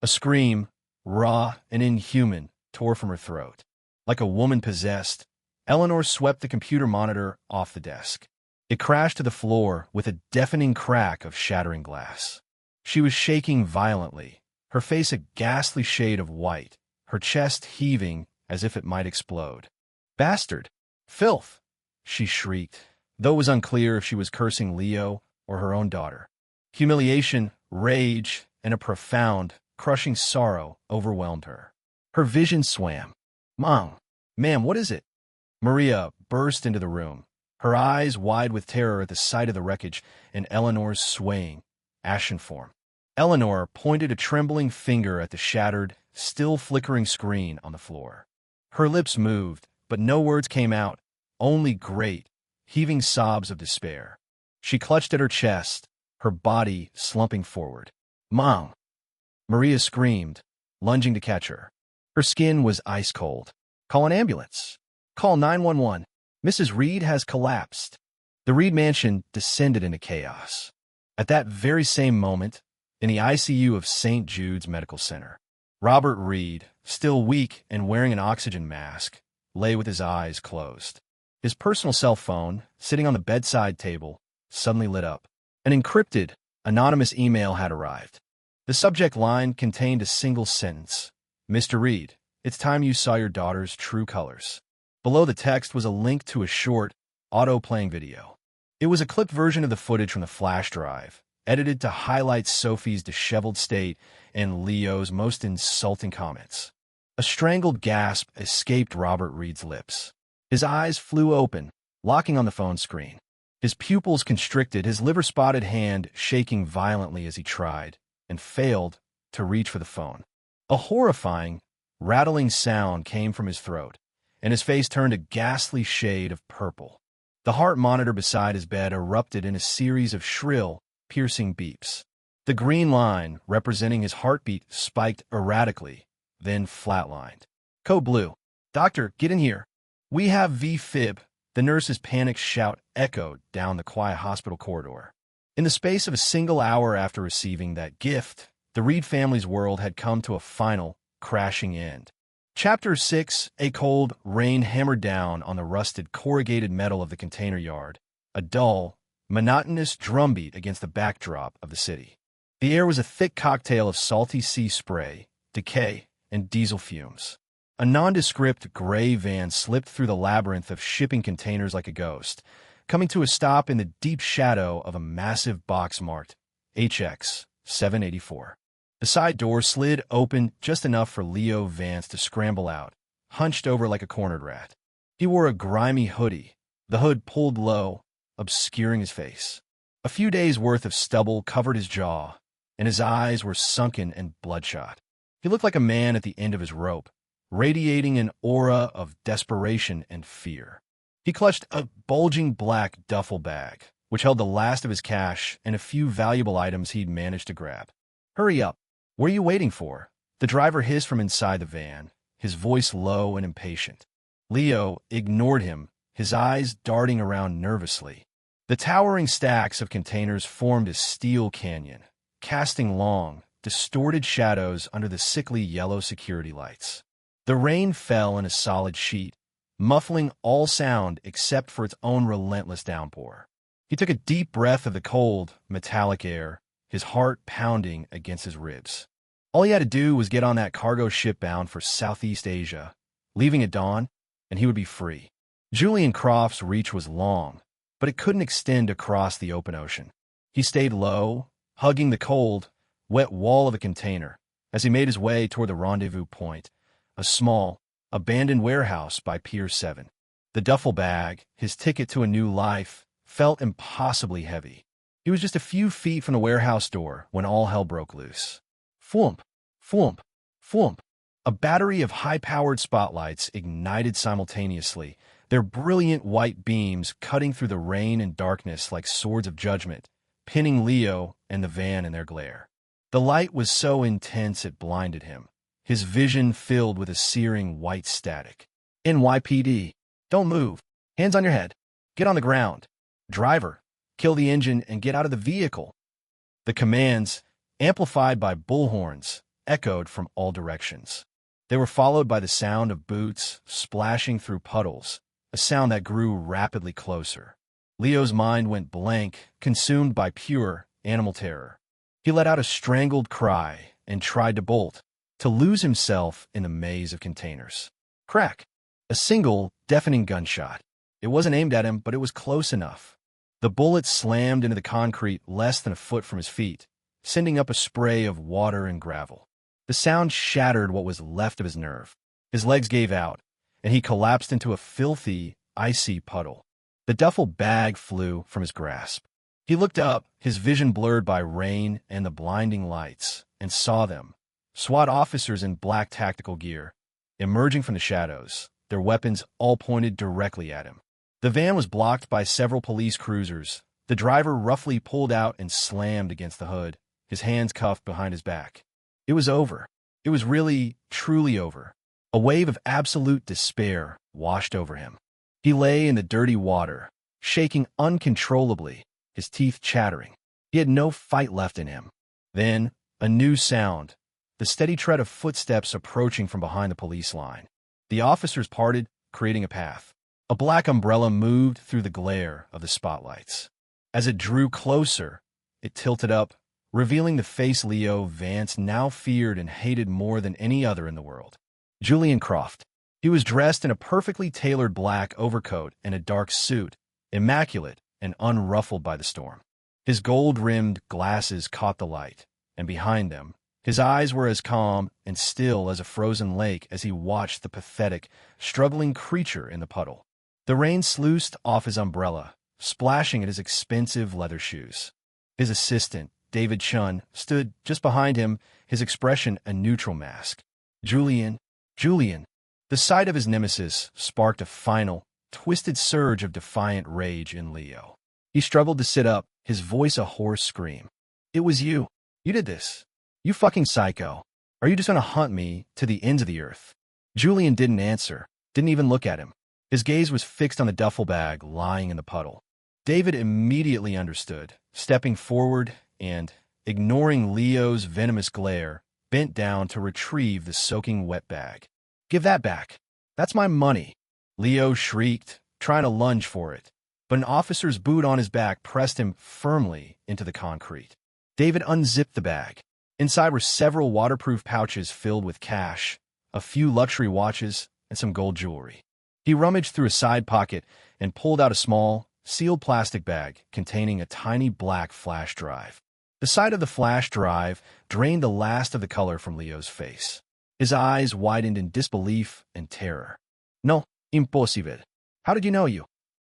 A scream, raw and inhuman, tore from her throat. Like a woman possessed, Eleanor swept the computer monitor off the desk. It crashed to the floor with a deafening crack of shattering glass. She was shaking violently, her face a ghastly shade of white, her chest heaving as if it might explode. Bastard! Filth! She shrieked, though it was unclear if she was cursing Leo or her own daughter. Humiliation, rage, and a profound, crushing sorrow overwhelmed her. Her vision swam. Mom! Ma'am, what is it? Maria burst into the room, her eyes wide with terror at the sight of the wreckage and Eleanor's swaying, ashen form. Eleanor pointed a trembling finger at the shattered, still flickering screen on the floor. Her lips moved, but no words came out, only great, heaving sobs of despair. She clutched at her chest, her body slumping forward. Mom! Maria screamed, lunging to catch her. Her skin was ice cold. Call an ambulance. Call 911. Mrs. Reed has collapsed. The Reed mansion descended into chaos. At that very same moment, in the ICU of St. Jude's Medical Center, Robert Reed, still weak and wearing an oxygen mask, lay with his eyes closed. His personal cell phone, sitting on the bedside table, suddenly lit up. An encrypted, anonymous email had arrived. The subject line contained a single sentence. Mr. Reed, it's time you saw your daughter's true colors. Below the text was a link to a short, auto-playing video. It was a clipped version of the footage from the flash drive, edited to highlight Sophie's disheveled state and Leo's most insulting comments. A strangled gasp escaped Robert Reed's lips. His eyes flew open, locking on the phone screen. His pupils constricted, his liver-spotted hand shaking violently as he tried, and failed, to reach for the phone. A horrifying, rattling sound came from his throat, and his face turned a ghastly shade of purple. The heart monitor beside his bed erupted in a series of shrill, piercing beeps. The green line, representing his heartbeat, spiked erratically, then flatlined. Code blue. Doctor, get in here. We have V-fib. The nurse's panicked shout echoed down the quiet hospital corridor. In the space of a single hour after receiving that gift, the Reed family's world had come to a final, crashing end. Chapter 6, a cold rain hammered down on the rusted corrugated metal of the container yard, a dull, monotonous drumbeat against the backdrop of the city. The air was a thick cocktail of salty sea spray, decay, and diesel fumes. A nondescript gray van slipped through the labyrinth of shipping containers like a ghost, coming to a stop in the deep shadow of a massive box marked HX 784. The side door slid open just enough for Leo Vance to scramble out, hunched over like a cornered rat. He wore a grimy hoodie, the hood pulled low, obscuring his face. A few days' worth of stubble covered his jaw, and his eyes were sunken and bloodshot. He looked like a man at the end of his rope, radiating an aura of desperation and fear. He clutched a bulging black duffel bag, which held the last of his cash and a few valuable items he'd managed to grab. Hurry up. What are you waiting for? The driver hissed from inside the van, his voice low and impatient. Leo ignored him, his eyes darting around nervously. The towering stacks of containers formed a steel canyon, casting long, distorted shadows under the sickly yellow security lights. The rain fell in a solid sheet, muffling all sound except for its own relentless downpour. He took a deep breath of the cold, metallic air, his heart pounding against his ribs. All he had to do was get on that cargo ship bound for Southeast Asia, leaving at dawn, and he would be free. Julian Croft's reach was long, but it couldn't extend across the open ocean. He stayed low, hugging the cold, wet wall of a container, as he made his way toward the rendezvous point, a small, abandoned warehouse by Pier 7. The duffel bag, his ticket to a new life, felt impossibly heavy. He was just a few feet from the warehouse door when all hell broke loose. Flump, flump, flump. A battery of high-powered spotlights ignited simultaneously, their brilliant white beams cutting through the rain and darkness like swords of judgment, pinning Leo and the van in their glare. The light was so intense it blinded him, his vision filled with a searing white static. NYPD. Don't move. Hands on your head. Get on the ground. Driver, kill the engine and get out of the vehicle. The commands, amplified by bullhorns, echoed from all directions. They were followed by the sound of boots splashing through puddles, a sound that grew rapidly closer. Leo's mind went blank, consumed by pure animal terror. He let out a strangled cry and tried to bolt, to lose himself in the maze of containers. Crack! A single, deafening gunshot. It wasn't aimed at him, but it was close enough. The bullet slammed into the concrete less than a foot from his feet, sending up a spray of water and gravel. The sound shattered what was left of his nerve. His legs gave out, and he collapsed into a filthy, icy puddle. The duffel bag flew from his grasp. He looked up, his vision blurred by rain and the blinding lights, and saw them, SWAT officers in black tactical gear, emerging from the shadows, their weapons all pointed directly at him. The van was blocked by several police cruisers. The driver roughly pulled out and slammed against the hood, his hands cuffed behind his back. It was over. It was really, truly over. A wave of absolute despair washed over him. He lay in the dirty water, shaking uncontrollably, his teeth chattering. He had no fight left in him. Then, a new sound, the steady tread of footsteps approaching from behind the police line. The officers parted, creating a path. A black umbrella moved through the glare of the spotlights. As it drew closer, it tilted up, revealing the face Leo Vance now feared and hated more than any other in the world. Julian Croft. He was dressed in a perfectly tailored black overcoat and a dark suit, immaculate and unruffled by the storm. His gold-rimmed glasses caught the light, and behind them, his eyes were as calm and still as a frozen lake as he watched the pathetic, struggling creature in the puddle. The rain sluiced off his umbrella, splashing at his expensive leather shoes. His assistant, David Chun, stood just behind him, his expression a neutral mask. Julian. The sight of his nemesis sparked a final, twisted surge of defiant rage in Leo. He struggled to sit up, his voice a hoarse scream. It was you. You did this. You fucking psycho. Are you just gonna hunt me to the ends of the earth? Julian didn't answer, didn't even look at him. His gaze was fixed on the duffel bag lying in the puddle. David immediately understood, stepping forward and, ignoring Leo's venomous glare, bent down to retrieve the soaking wet bag. Give that back. That's my money. Leo shrieked, trying to lunge for it, but an officer's boot on his back pressed him firmly into the concrete. David unzipped the bag. Inside were several waterproof pouches filled with cash, a few luxury watches, and some gold jewelry. He rummaged through a side pocket and pulled out a small, sealed plastic bag containing a tiny black flash drive. The sight of the flash drive drained the last of the color from Leo's face. His eyes widened in disbelief and terror. No, impossible. How did you know you?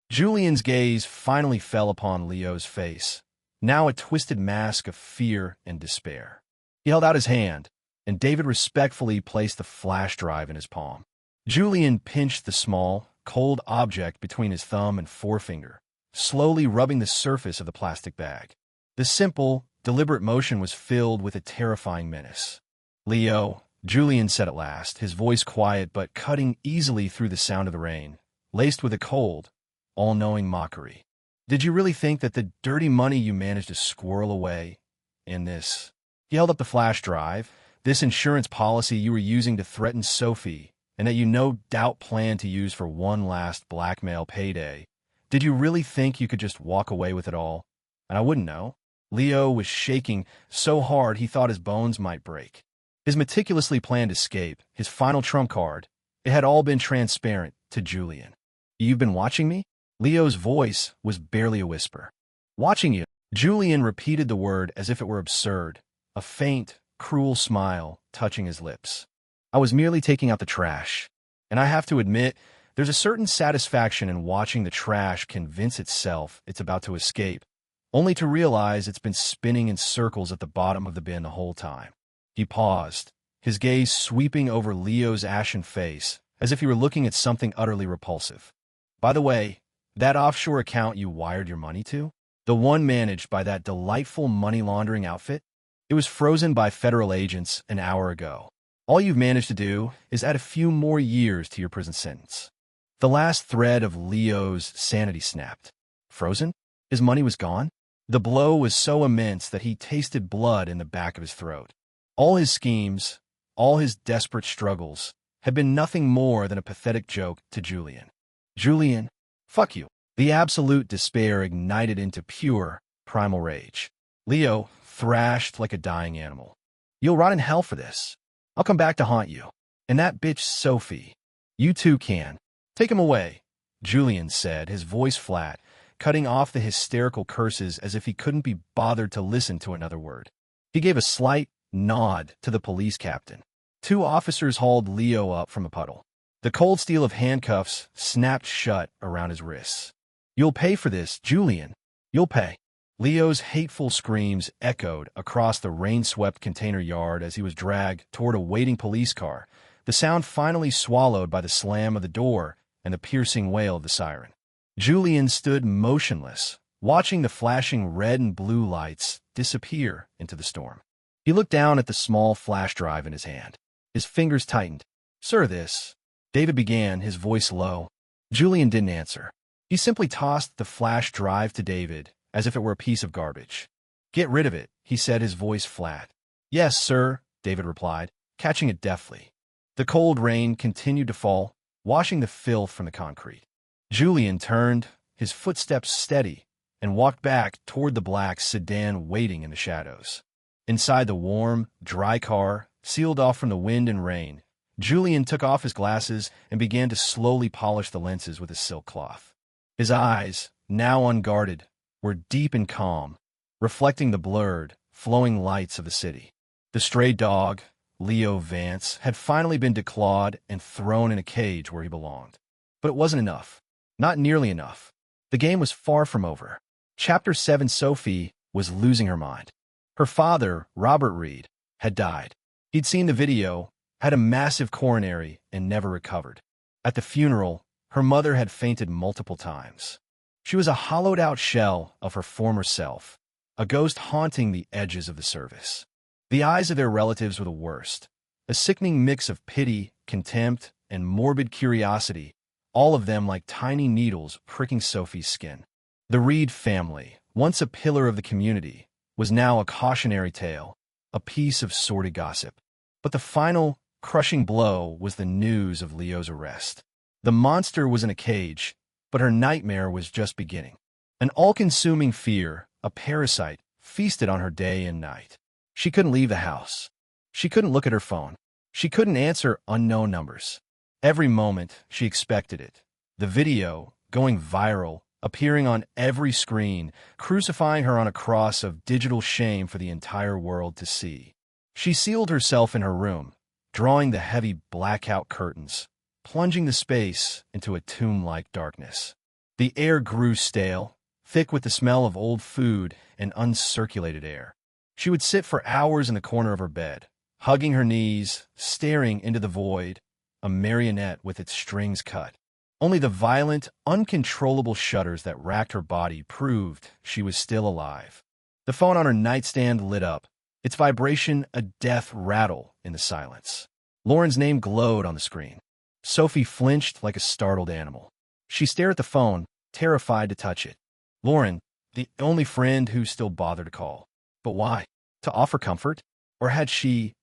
Julian's gaze finally fell upon Leo's face, now a twisted mask of fear and despair. He held out his hand, and David respectfully placed the flash drive in his palm. Julian pinched the small, cold object between his thumb and forefinger, slowly rubbing the surface of the plastic bag. The simple, deliberate motion was filled with a terrifying menace. Leo, Julian said at last, his voice quiet but cutting easily through the sound of the rain, laced with a cold, all-knowing mockery. Did you really think that the dirty money you managed to squirrel away in this? He held up the flash drive, this insurance policy you were using to threaten Sophie, and that you no doubt planned to use for one last blackmail payday. Did you really think you could just walk away with it all? And I wouldn't know. Leo was shaking so hard he thought his bones might break. His meticulously planned escape, his final trump card, it had all been transparent to Julian. "You've been watching me?" Leo's voice was barely a whisper. "Watching you." Julian repeated the word as if it were absurd, a faint, cruel smile touching his lips. "I was merely taking out the trash. And I have to admit, there's a certain satisfaction in watching the trash convince itself it's about to escape, only to realize it's been spinning in circles at the bottom of the bin the whole time." He paused, his gaze sweeping over Leo's ashen face, as if he were looking at something utterly repulsive. "By the way, that offshore account you wired your money to? The one managed by that delightful money-laundering outfit? It was frozen by federal agents an hour ago. All you've managed to do is add a few more years to your prison sentence." The last thread of Leo's sanity snapped. Frozen? His money was gone? The blow was so immense that he tasted blood in the back of his throat. All his schemes, all his desperate struggles, had been nothing more than a pathetic joke to Julian. "Julian, fuck you." The absolute despair ignited into pure, primal rage. Leo thrashed like a dying animal. "You'll rot in hell for this. I'll come back to haunt you. And that bitch Sophie. You too can. Take him away," Julian said, his voice flat, cutting off the hysterical curses as if he couldn't be bothered to listen to another word. He gave a slight nod to the police captain. Two officers hauled Leo up from a puddle. The cold steel of handcuffs snapped shut around his wrists. "You'll pay for this, Julian. You'll pay." Leo's hateful screams echoed across the rain-swept container yard as he was dragged toward a waiting police car, the sound finally swallowed by the slam of the door and the piercing wail of the siren. Julian stood motionless, watching the flashing red and blue lights disappear into the storm. He looked down at the small flash drive in his hand. His fingers tightened. "Sir, this," David began, his voice low. Julian didn't answer. He simply tossed the flash drive to David, as if it were a piece of garbage. "Get rid of it," he said, his voice flat. "Yes, sir," David replied, catching it deftly. The cold rain continued to fall, washing the filth from the concrete. Julian turned, his footsteps steady, and walked back toward the black sedan waiting in the shadows. Inside the warm, dry car, sealed off from the wind and rain, Julian took off his glasses and began to slowly polish the lenses with a silk cloth. His eyes, now unguarded, were deep and calm, reflecting the blurred, flowing lights of the city. The stray dog, Leo Vance, had finally been declawed and thrown in a cage where he belonged. But it wasn't enough. Not nearly enough. The game was far from over. Chapter 7 Sophie was losing her mind. Her father, Robert Reed, had died. He'd seen the video, had a massive coronary, and never recovered. At the funeral, her mother had fainted multiple times. She was a hollowed-out shell of her former self, a ghost haunting the edges of the service. The eyes of their relatives were the worst, a sickening mix of pity, contempt, and morbid curiosity, all of them like tiny needles pricking Sophie's skin. The Reed family, once a pillar of the community, was now a cautionary tale, a piece of sordid gossip. But the final, crushing blow was the news of Leo's arrest. The monster was in a cage, but her nightmare was just beginning. An all-consuming fear, a parasite, feasted on her day and night. She couldn't leave the house. She couldn't look at her phone. She couldn't answer unknown numbers. Every moment, she expected it. The video, going viral, appearing on every screen, crucifying her on a cross of digital shame for the entire world to see. She sealed herself in her room, drawing the heavy blackout curtains, plunging the space into a tomb-like darkness. The air grew stale, thick with the smell of old food and uncirculated air. She would sit for hours in the corner of her bed, hugging her knees, staring into the void, a marionette with its strings cut. Only the violent, uncontrollable shudders that racked her body proved she was still alive. The phone on her nightstand lit up, its vibration a death rattle in the silence. Lauren's name glowed on the screen. Sophie flinched like a startled animal. She stared at the phone, terrified to touch it. Lauren, the only friend who still bothered to call. But why? To offer comfort? Or had she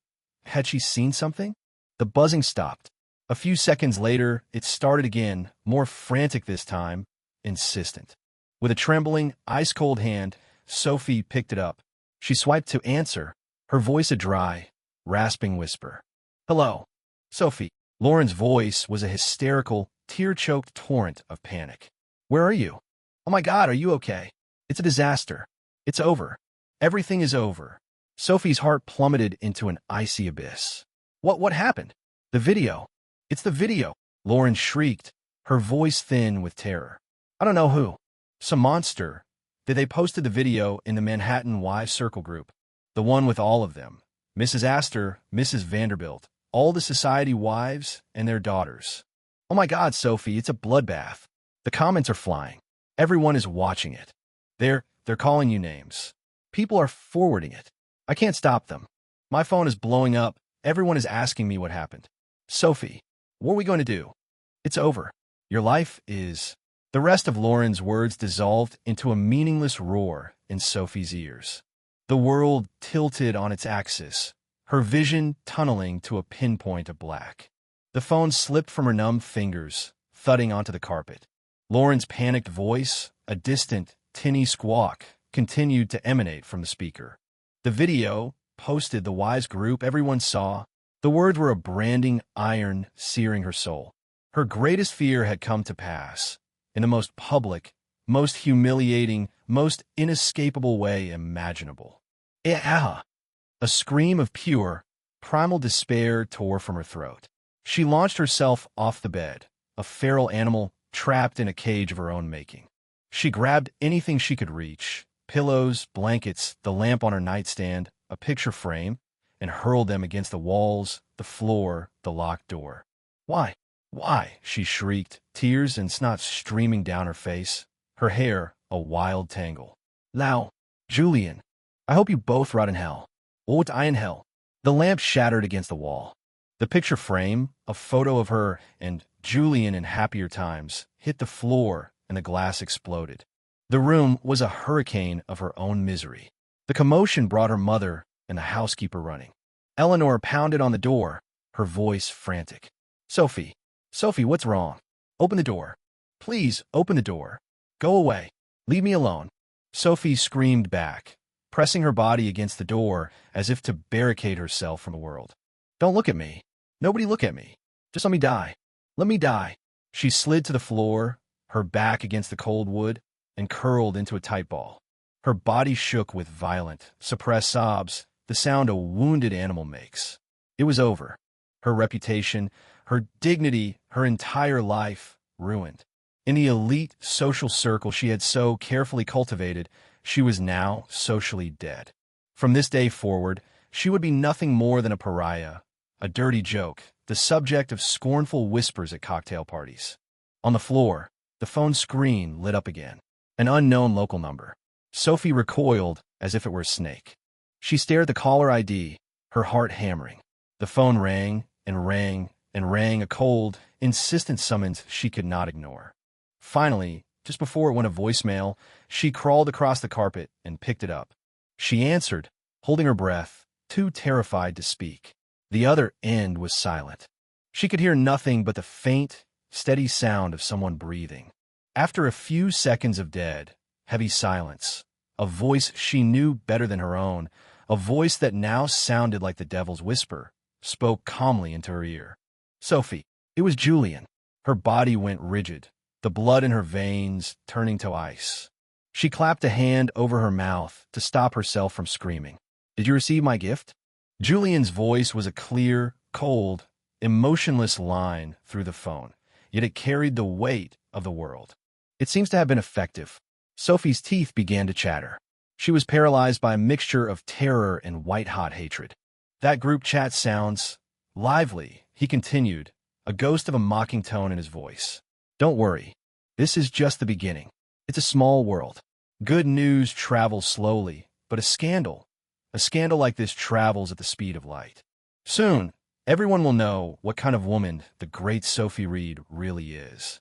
seen something? The buzzing stopped. A few seconds later, it started again, more frantic this time, insistent. With a trembling, ice-cold hand, Sophie picked it up. She swiped to answer, her voice a dry, rasping whisper. Hello, Sophie. Lauren's voice was a hysterical, tear-choked torrent of panic. Where are you? Oh my God, are you okay? It's a disaster. It's over. Everything is over. Sophie's heart plummeted into an icy abyss. What happened? The video. It's the video, Lauren shrieked, her voice thin with terror. I don't know who. Some monster. They posted the video in the Manhattan Wives Circle group. The one with all of them. Mrs. Astor, Mrs. Vanderbilt, all the society wives and their daughters. Oh my God, Sophie, it's a bloodbath. The comments are flying. Everyone is watching it. They're calling you names. People are forwarding it. I can't stop them. My phone is blowing up. Everyone is asking me what happened. Sophie, what are we going to do? It's over. Your life is... The rest of Lauren's words dissolved into a meaningless roar in Sophie's ears. The world tilted on its axis, her vision tunneling to a pinpoint of black. The phone slipped from her numb fingers, thudding onto the carpet. Lauren's panicked voice, a distant, tinny squawk, continued to emanate from the speaker. The video, posted the Wives group everyone saw, the words were a branding iron searing her soul. Her greatest fear had come to pass, in the most public, most humiliating, most inescapable way imaginable. A scream of pure, primal despair tore from her throat. She launched herself off the bed, a feral animal trapped in a cage of her own making. She grabbed anything she could reach, pillows, blankets, the lamp on her nightstand, a picture frame, and hurled them against the walls, the floor, the locked door. Why? Why? She shrieked, tears and snot streaming down her face, her hair a wild tangle. Lau, Julian, I hope you both rot in hell. Or I in hell. The lamp shattered against the wall. The picture frame, a photo of her and Julian in happier times, hit the floor and the glass exploded. The room was a hurricane of her own misery. The commotion brought her mother and the housekeeper running. Eleanor pounded on the door, her voice frantic. Sophie, what's wrong? Open the door. Please, open the door. Go away. Leave me alone. Sophie screamed back, pressing her body against the door as if to barricade herself from the world. Don't look at me. Nobody look at me. Just let me die. Let me die. She slid to the floor, her back against the cold wood, and curled into a tight ball. Her body shook with violent, suppressed sobs, the sound a wounded animal makes. It was over. Her reputation, her dignity, her entire life ruined. In the elite social circle she had so carefully cultivated, she was now socially dead. From this day forward, she would be nothing more than a pariah, a dirty joke, the subject of scornful whispers at cocktail parties. On the floor, the phone screen lit up again. An unknown local number. Sophie recoiled as if it were a snake. She stared at the caller ID, her heart hammering. The phone rang and rang and rang, a cold, insistent summons she could not ignore. Finally, just before it went to voicemail, she crawled across the carpet and picked it up. She answered, holding her breath, too terrified to speak. The other end was silent. She could hear nothing but the faint, steady sound of someone breathing. After a few seconds of dead, heavy silence, a voice she knew better than her own, a voice that now sounded like the devil's whisper, spoke calmly into her ear. Sophie, it was Julian. Her body went rigid, the blood in her veins turning to ice. She clapped a hand over her mouth to stop herself from screaming. Did you receive my gift? Julian's voice was a clear, cold, emotionless line through the phone, yet it carried the weight of the world. It seems to have been effective. Sophie's teeth began to chatter. She was paralyzed by a mixture of terror and white-hot hatred. That group chat sounds lively, he continued, a ghost of a mocking tone in his voice. Don't worry. This is just the beginning. It's a small world. Good news travels slowly, but a scandal like this travels at the speed of light. Soon, everyone will know what kind of woman the great Sophie Reed really is.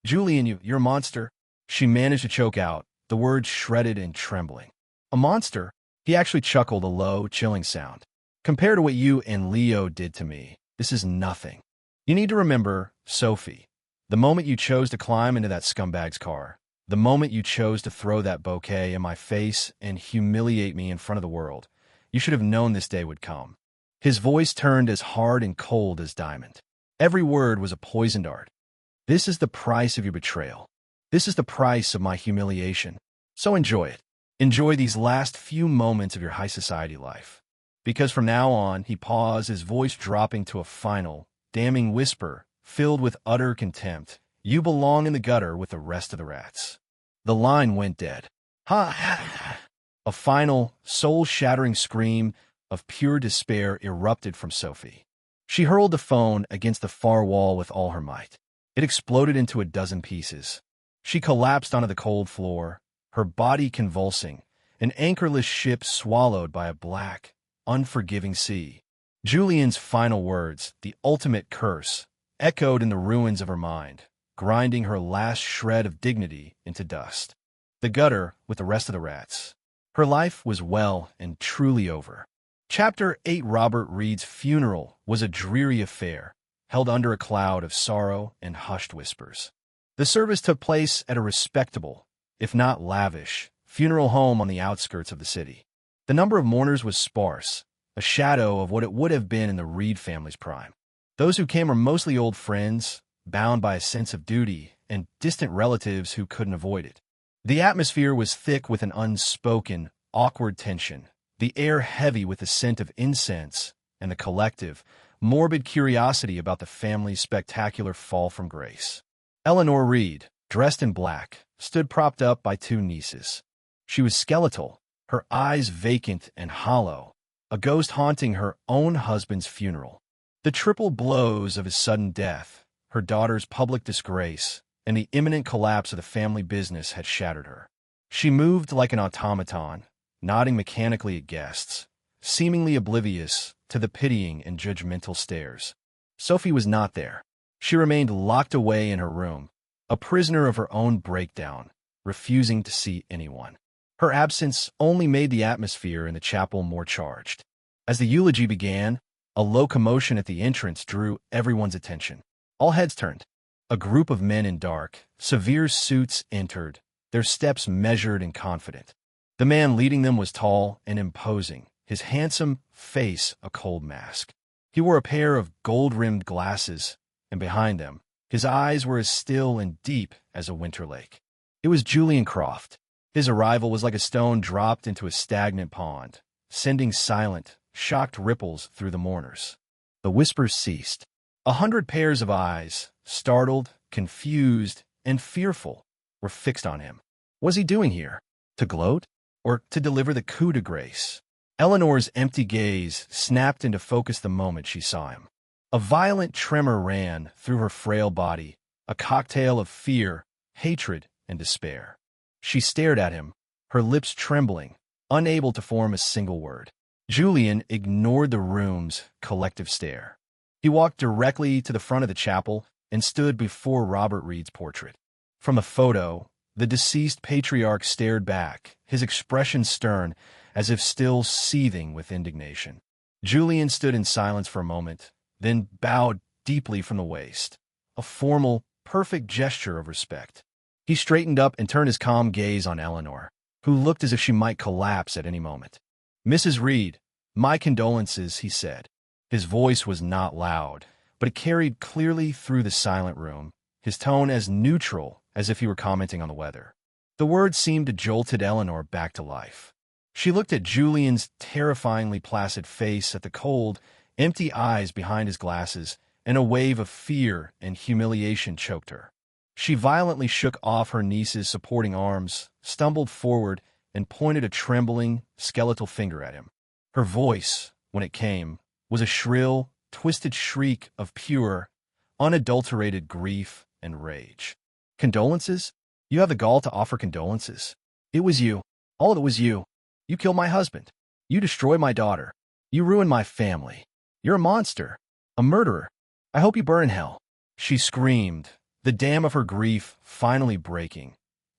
Julian, you're a monster. She managed to choke out, the words shredded and trembling. A monster? He actually chuckled, a low, chilling sound. Compared to what you and Leo did to me, this is nothing. You need to remember, Sophie, the moment you chose to climb into that scumbag's car, the moment you chose to throw that bouquet in my face and humiliate me in front of the world, you should have known this day would come. His voice turned as hard and cold as diamond. Every word was a poisoned dart. This is the price of your betrayal. This is the price of my humiliation. So enjoy it. Enjoy these last few moments of your high society life. Because from now on, he paused, his voice dropping to a final, damning whisper, filled with utter contempt. You belong in the gutter with the rest of the rats. The line went dead. Ha ha! A final, soul-shattering scream of pure despair erupted from Sophie. She hurled the phone against the far wall with all her might. It exploded into a dozen pieces. She collapsed onto the cold floor, her body convulsing, an anchorless ship swallowed by a black, unforgiving sea. Julian's final words, the ultimate curse, echoed in the ruins of her mind, grinding her last shred of dignity into dust. The gutter with the rest of the rats. Her life was well and truly over. Chapter 8. Robert Reed's funeral was a dreary affair, held under a cloud of sorrow and hushed whispers. The service took place at a respectable, if not lavish, funeral home on the outskirts of the city. The number of mourners was sparse, a shadow of what it would have been in the Reed family's prime. Those who came were mostly old friends, bound by a sense of duty, and distant relatives who couldn't avoid it. The atmosphere was thick with an unspoken, awkward tension, the air heavy with the scent of incense and the collective, morbid curiosity about the family's spectacular fall from grace. Eleanor Reed, dressed in black, stood propped up by two nieces. She was skeletal, her eyes vacant and hollow, a ghost haunting her own husband's funeral. The triple blows of his sudden death, her daughter's public disgrace, and the imminent collapse of the family business had shattered her. She moved like an automaton, nodding mechanically at guests, seemingly oblivious to the pitying and judgmental stares. Sophie was not there. She remained locked away in her room, a prisoner of her own breakdown, refusing to see anyone. Her absence only made the atmosphere in the chapel more charged. As the eulogy began, a low commotion at the entrance drew everyone's attention. All heads turned. A group of men in dark, severe suits entered, their steps measured and confident. The man leading them was tall and imposing, his handsome face a cold mask. He wore a pair of gold-rimmed glasses, and behind them, his eyes were as still and deep as a winter lake. It was Julian Croft. His arrival was like a stone dropped into a stagnant pond, sending silent, shocked ripples through the mourners. The whispers ceased. 100 pairs of eyes, startled, confused, and fearful, were fixed on him. Was he doing here? To gloat? Or to deliver the coup de grace? Eleanor's empty gaze snapped into focus the moment she saw him. A violent tremor ran through her frail body, a cocktail of fear, hatred, and despair. She stared at him, her lips trembling, unable to form a single word. Julian ignored the room's collective stare. He walked directly to the front of the chapel and stood before Robert Reed's portrait. From the photo, the deceased patriarch stared back, his expression stern, as if still seething with indignation. Julian stood in silence for a moment, then bowed deeply from the waist, a formal, perfect gesture of respect. He straightened up and turned his calm gaze on Eleanor, who looked as if she might collapse at any moment. "Mrs. Reed, my condolences," he said. His voice was not loud, but it carried clearly through the silent room, his tone as neutral as if he were commenting on the weather. The words seemed to jolted Eleanor back to life. She looked at Julian's terrifyingly placid face, at the cold, empty eyes behind his glasses, and a wave of fear and humiliation choked her. She violently shook off her niece's supporting arms, stumbled forward, and pointed a trembling, skeletal finger at him. Her voice, when it came, was a shrill, twisted shriek of pure, unadulterated grief and rage. "Condolences? You have the gall to offer condolences? It was you. All of it was you. You killed my husband. You destroyed my daughter. You ruined my family. You're a monster. A murderer. I hope you burn in hell." She screamed, the dam of her grief finally breaking,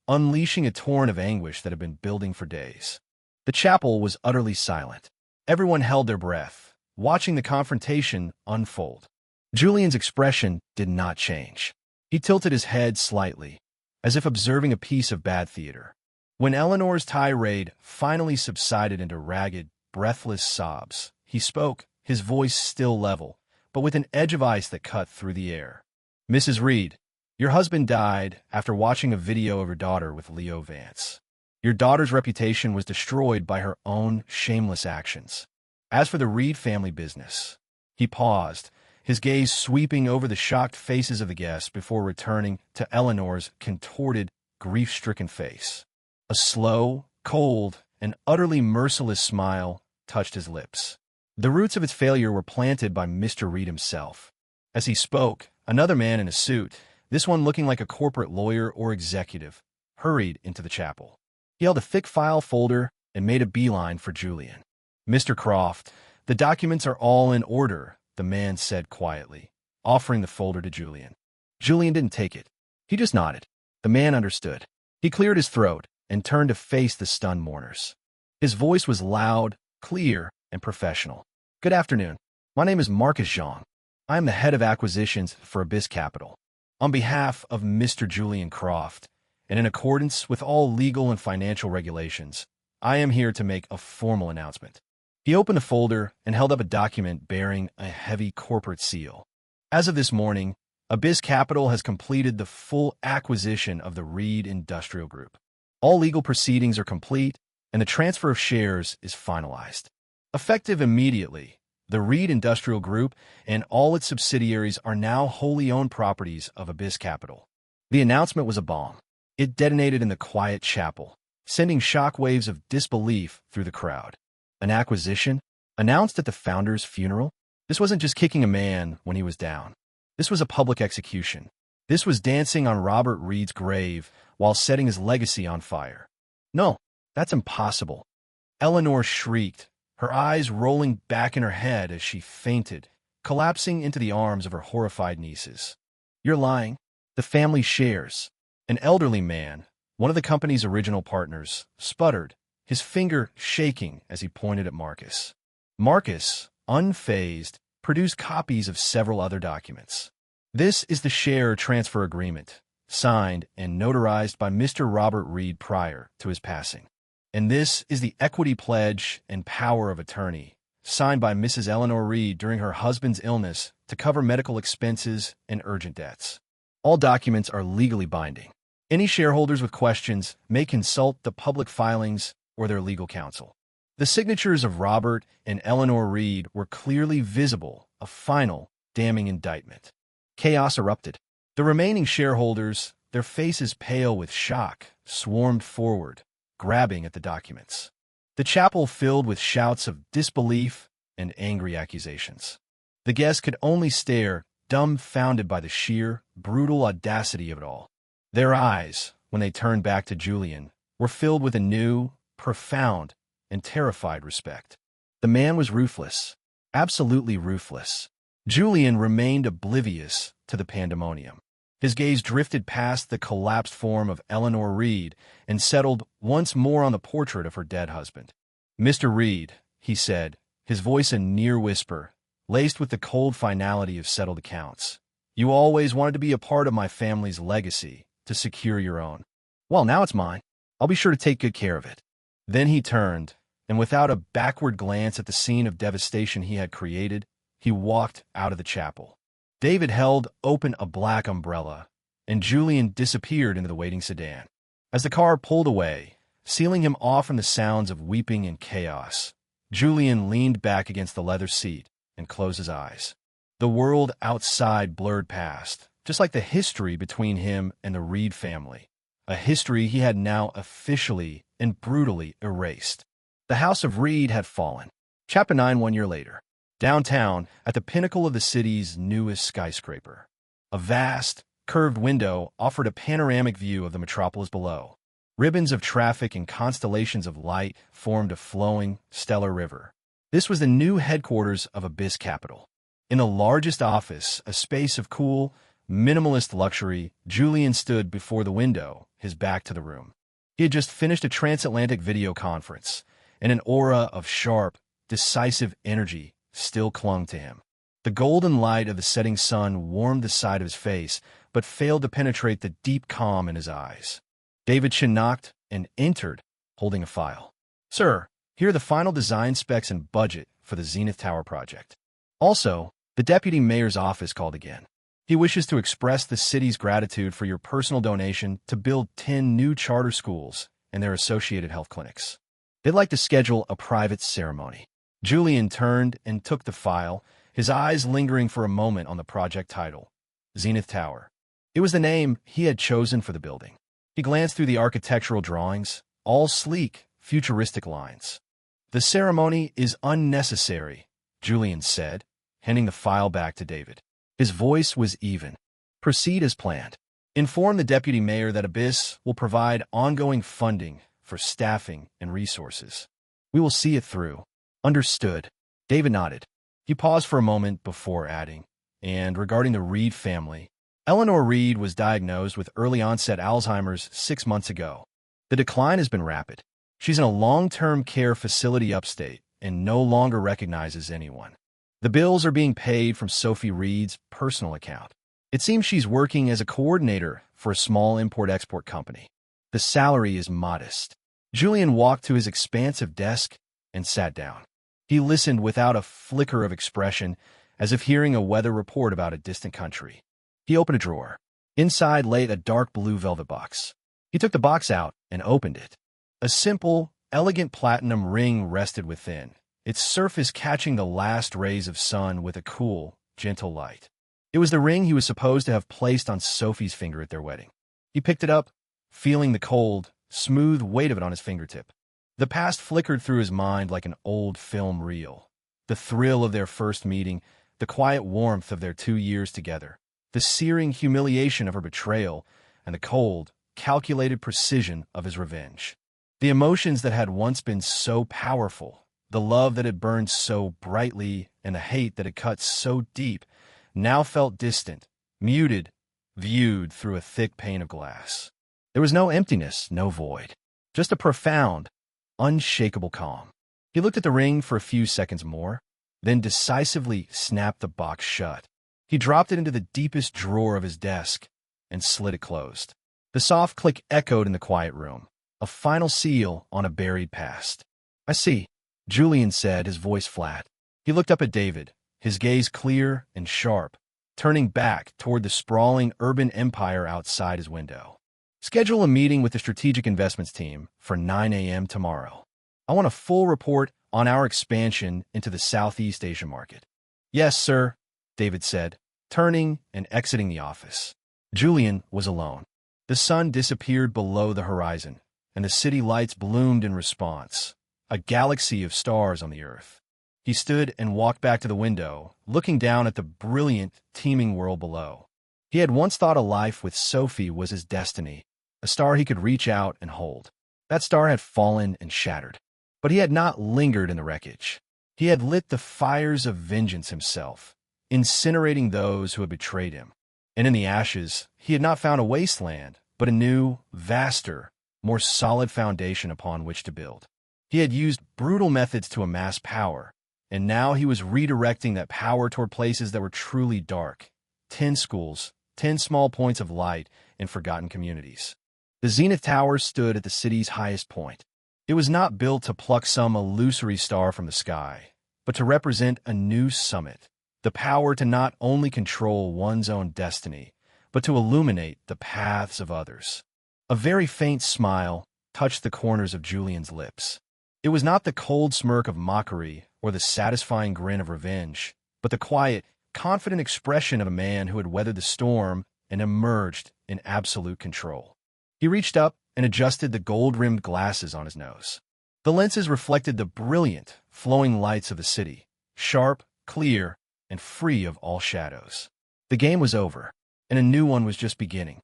unleashing a torrent of anguish that had been building for days. The chapel was utterly silent. Everyone held their breath, watching the confrontation unfold. Julian's expression did not change. He tilted his head slightly, as if observing a piece of bad theater. When Eleanor's tirade finally subsided into ragged, breathless sobs, he spoke, his voice still level, but with an edge of ice that cut through the air. "Mrs. Reed, your husband died after watching a video of your daughter with Leo Vance. Your daughter's reputation was destroyed by her own shameless actions. As for the Reed family business," he paused, his gaze sweeping over the shocked faces of the guests before returning to Eleanor's contorted, grief-stricken face. A slow, cold, and utterly merciless smile touched his lips. The roots of its failure were planted by Mr. Reed himself. As he spoke, another man in a suit, this one looking like a corporate lawyer or executive, hurried into the chapel. He held a thick file folder and made a beeline for Julian. "Mr. Croft, the documents are all in order," the man said quietly, offering the folder to Julian. Julian didn't take it. He just nodded. The man understood. He cleared his throat and turned to face the stunned mourners. His voice was loud, clear, and professional. "Good afternoon. My name is Marcus Zhang. I am the head of acquisitions for Abyss Capital. On behalf of Mr. Julian Croft, and in accordance with all legal and financial regulations, I am here to make a formal announcement." He opened the folder and held up a document bearing a heavy corporate seal. "As of this morning, Abyss Capital has completed the full acquisition of the Reed Industrial Group. All legal proceedings are complete, and the transfer of shares is finalized. Effective immediately, the Reed Industrial Group and all its subsidiaries are now wholly owned properties of Abyss Capital." The announcement was a bomb. It detonated in the quiet chapel, sending shockwaves of disbelief through the crowd. An acquisition? Announced at the founder's funeral? This wasn't just kicking a man when he was down. This was a public execution. This was dancing on Robert Reed's grave while setting his legacy on fire. "No, that's impossible." Eleanor shrieked, her eyes rolling back in her head as she fainted, collapsing into the arms of her horrified nieces. "You're lying. The family shares." An elderly man, one of the company's original partners, sputtered, his finger shaking as he pointed at Marcus. Marcus, unfazed, produced copies of several other documents. "This is the share transfer agreement, signed and notarized by Mr. Robert Reed prior to his passing. And this is the equity pledge and power of attorney, signed by Mrs. Eleanor Reed during her husband's illness to cover medical expenses and urgent debts. All documents are legally binding. Any shareholders with questions may consult the public filings or their legal counsel." The signatures of Robert and Eleanor Reed were clearly visible, a final, damning indictment. Chaos erupted. The remaining shareholders, their faces pale with shock, swarmed forward, grabbing at the documents. The chapel filled with shouts of disbelief and angry accusations. The guests could only stare, dumbfounded by the sheer, brutal audacity of it all. Their eyes, when they turned back to Julian, were filled with a new, profound, and terrified respect. The man was ruthless, absolutely ruthless. Julian remained oblivious to the pandemonium. His gaze drifted past the collapsed form of Eleanor Reed and settled once more on the portrait of her dead husband. "Mr. Reed," he said, his voice a near whisper, laced with the cold finality of settled accounts. "You always wanted to be a part of my family's legacy, to secure your own. Well, now it's mine. I'll be sure to take good care of it." Then he turned, and without a backward glance at the scene of devastation he had created, he walked out of the chapel. David held open a black umbrella, and Julian disappeared into the waiting sedan. As the car pulled away, sealing him off from the sounds of weeping and chaos, Julian leaned back against the leather seat and closed his eyes. The world outside blurred past, just like the history between him and the Reed family, a history he had now officially and brutally erased. The House of Reed had fallen. Chapter 9 1 year later. Downtown, at the pinnacle of the city's newest skyscraper. A vast, curved window offered a panoramic view of the metropolis below. Ribbons of traffic and constellations of light formed a flowing, stellar river. This was the new headquarters of Abyss Capital. In the largest office, a space of cool, minimalist luxury, Julian stood before the window, his back to the room. He had just finished a transatlantic video conference, and an aura of sharp, decisive energy still clung to him. The golden light of the setting sun warmed the side of his face, but failed to penetrate the deep calm in his eyes. David Chin knocked and entered, holding a file. "Sir, here are the final design specs and budget for the Zenith Tower project. Also, the deputy mayor's office called again. He wishes to express the city's gratitude for your personal donation to build 10 new charter schools and their associated health clinics. They'd like to schedule a private ceremony. Julian turned and took the file, his eyes lingering for a moment on the project title, Zenith Tower. It was the name he had chosen for the building. He glanced through the architectural drawings, all sleek, futuristic lines. The ceremony is unnecessary, Julian said, handing the file back to David. His voice was even. Proceed as planned. Inform the deputy mayor that Abyss will provide ongoing funding for staffing and resources. We will see it through. Understood. David nodded. He paused for a moment before adding, and regarding the Reed family, Eleanor Reed was diagnosed with early-onset Alzheimer's 6 months ago. The decline has been rapid. She's in a long-term care facility upstate and no longer recognizes anyone. The bills are being paid from Sophie Reed's personal account. It seems she's working as a coordinator for a small import-export company. The salary is modest. Julian walked to his expansive desk and sat down. He listened without a flicker of expression, as if hearing a weather report about a distant country. He opened a drawer. Inside lay a dark blue velvet box. He took the box out and opened it. A simple, elegant platinum ring rested within, its surface catching the last rays of sun with a cool, gentle light. It was the ring he was supposed to have placed on Sophie's finger at their wedding. He picked it up, feeling the cold, smooth weight of it on his fingertip. The past flickered through his mind like an old film reel. The thrill of their first meeting, the quiet warmth of their 2 years together, the searing humiliation of her betrayal, and the cold, calculated precision of his revenge. The emotions that had once been so powerful, the love that had burned so brightly, and the hate that had cut so deep, now felt distant, muted, viewed through a thick pane of glass. There was no emptiness, no void, just a profound, unshakable calm. He looked at the ring for a few seconds more, then decisively snapped the box shut. He dropped it into the deepest drawer of his desk and slid it closed. The soft click echoed in the quiet room, a final seal on a buried past. I see, Julian said, his voice flat. He looked up at David, his gaze clear and sharp, turning back toward the sprawling urban empire outside his window. Schedule a meeting with the strategic investments team for 9 a.m. tomorrow. I want a full report on our expansion into the Southeast Asia market. Yes, sir, David said, turning and exiting the office. Julian was alone. The sun disappeared below the horizon, and the city lights bloomed in response, a galaxy of stars on the earth. He stood and walked back to the window, looking down at the brilliant, teeming world below. He had once thought a life with Sophie was his destiny, a star he could reach out and hold. That star had fallen and shattered, but he had not lingered in the wreckage. He had lit the fires of vengeance himself, incinerating those who had betrayed him. And in the ashes, he had not found a wasteland, but a new, vaster, more solid foundation upon which to build. He had used brutal methods to amass power, and now he was redirecting that power toward places that were truly dark. 10 schools, 10 small points of light in forgotten communities. The Zenith Tower stood at the city's highest point. It was not built to pluck some illusory star from the sky, but to represent a new summit, the power to not only control one's own destiny, but to illuminate the paths of others. A very faint smile touched the corners of Julian's lips. It was not the cold smirk of mockery or the satisfying grin of revenge, but the quiet, confident expression of a man who had weathered the storm and emerged in absolute control. He reached up and adjusted the gold-rimmed glasses on his nose. The lenses reflected the brilliant, flowing lights of the city, sharp, clear, and free of all shadows. The game was over, and a new one was just beginning.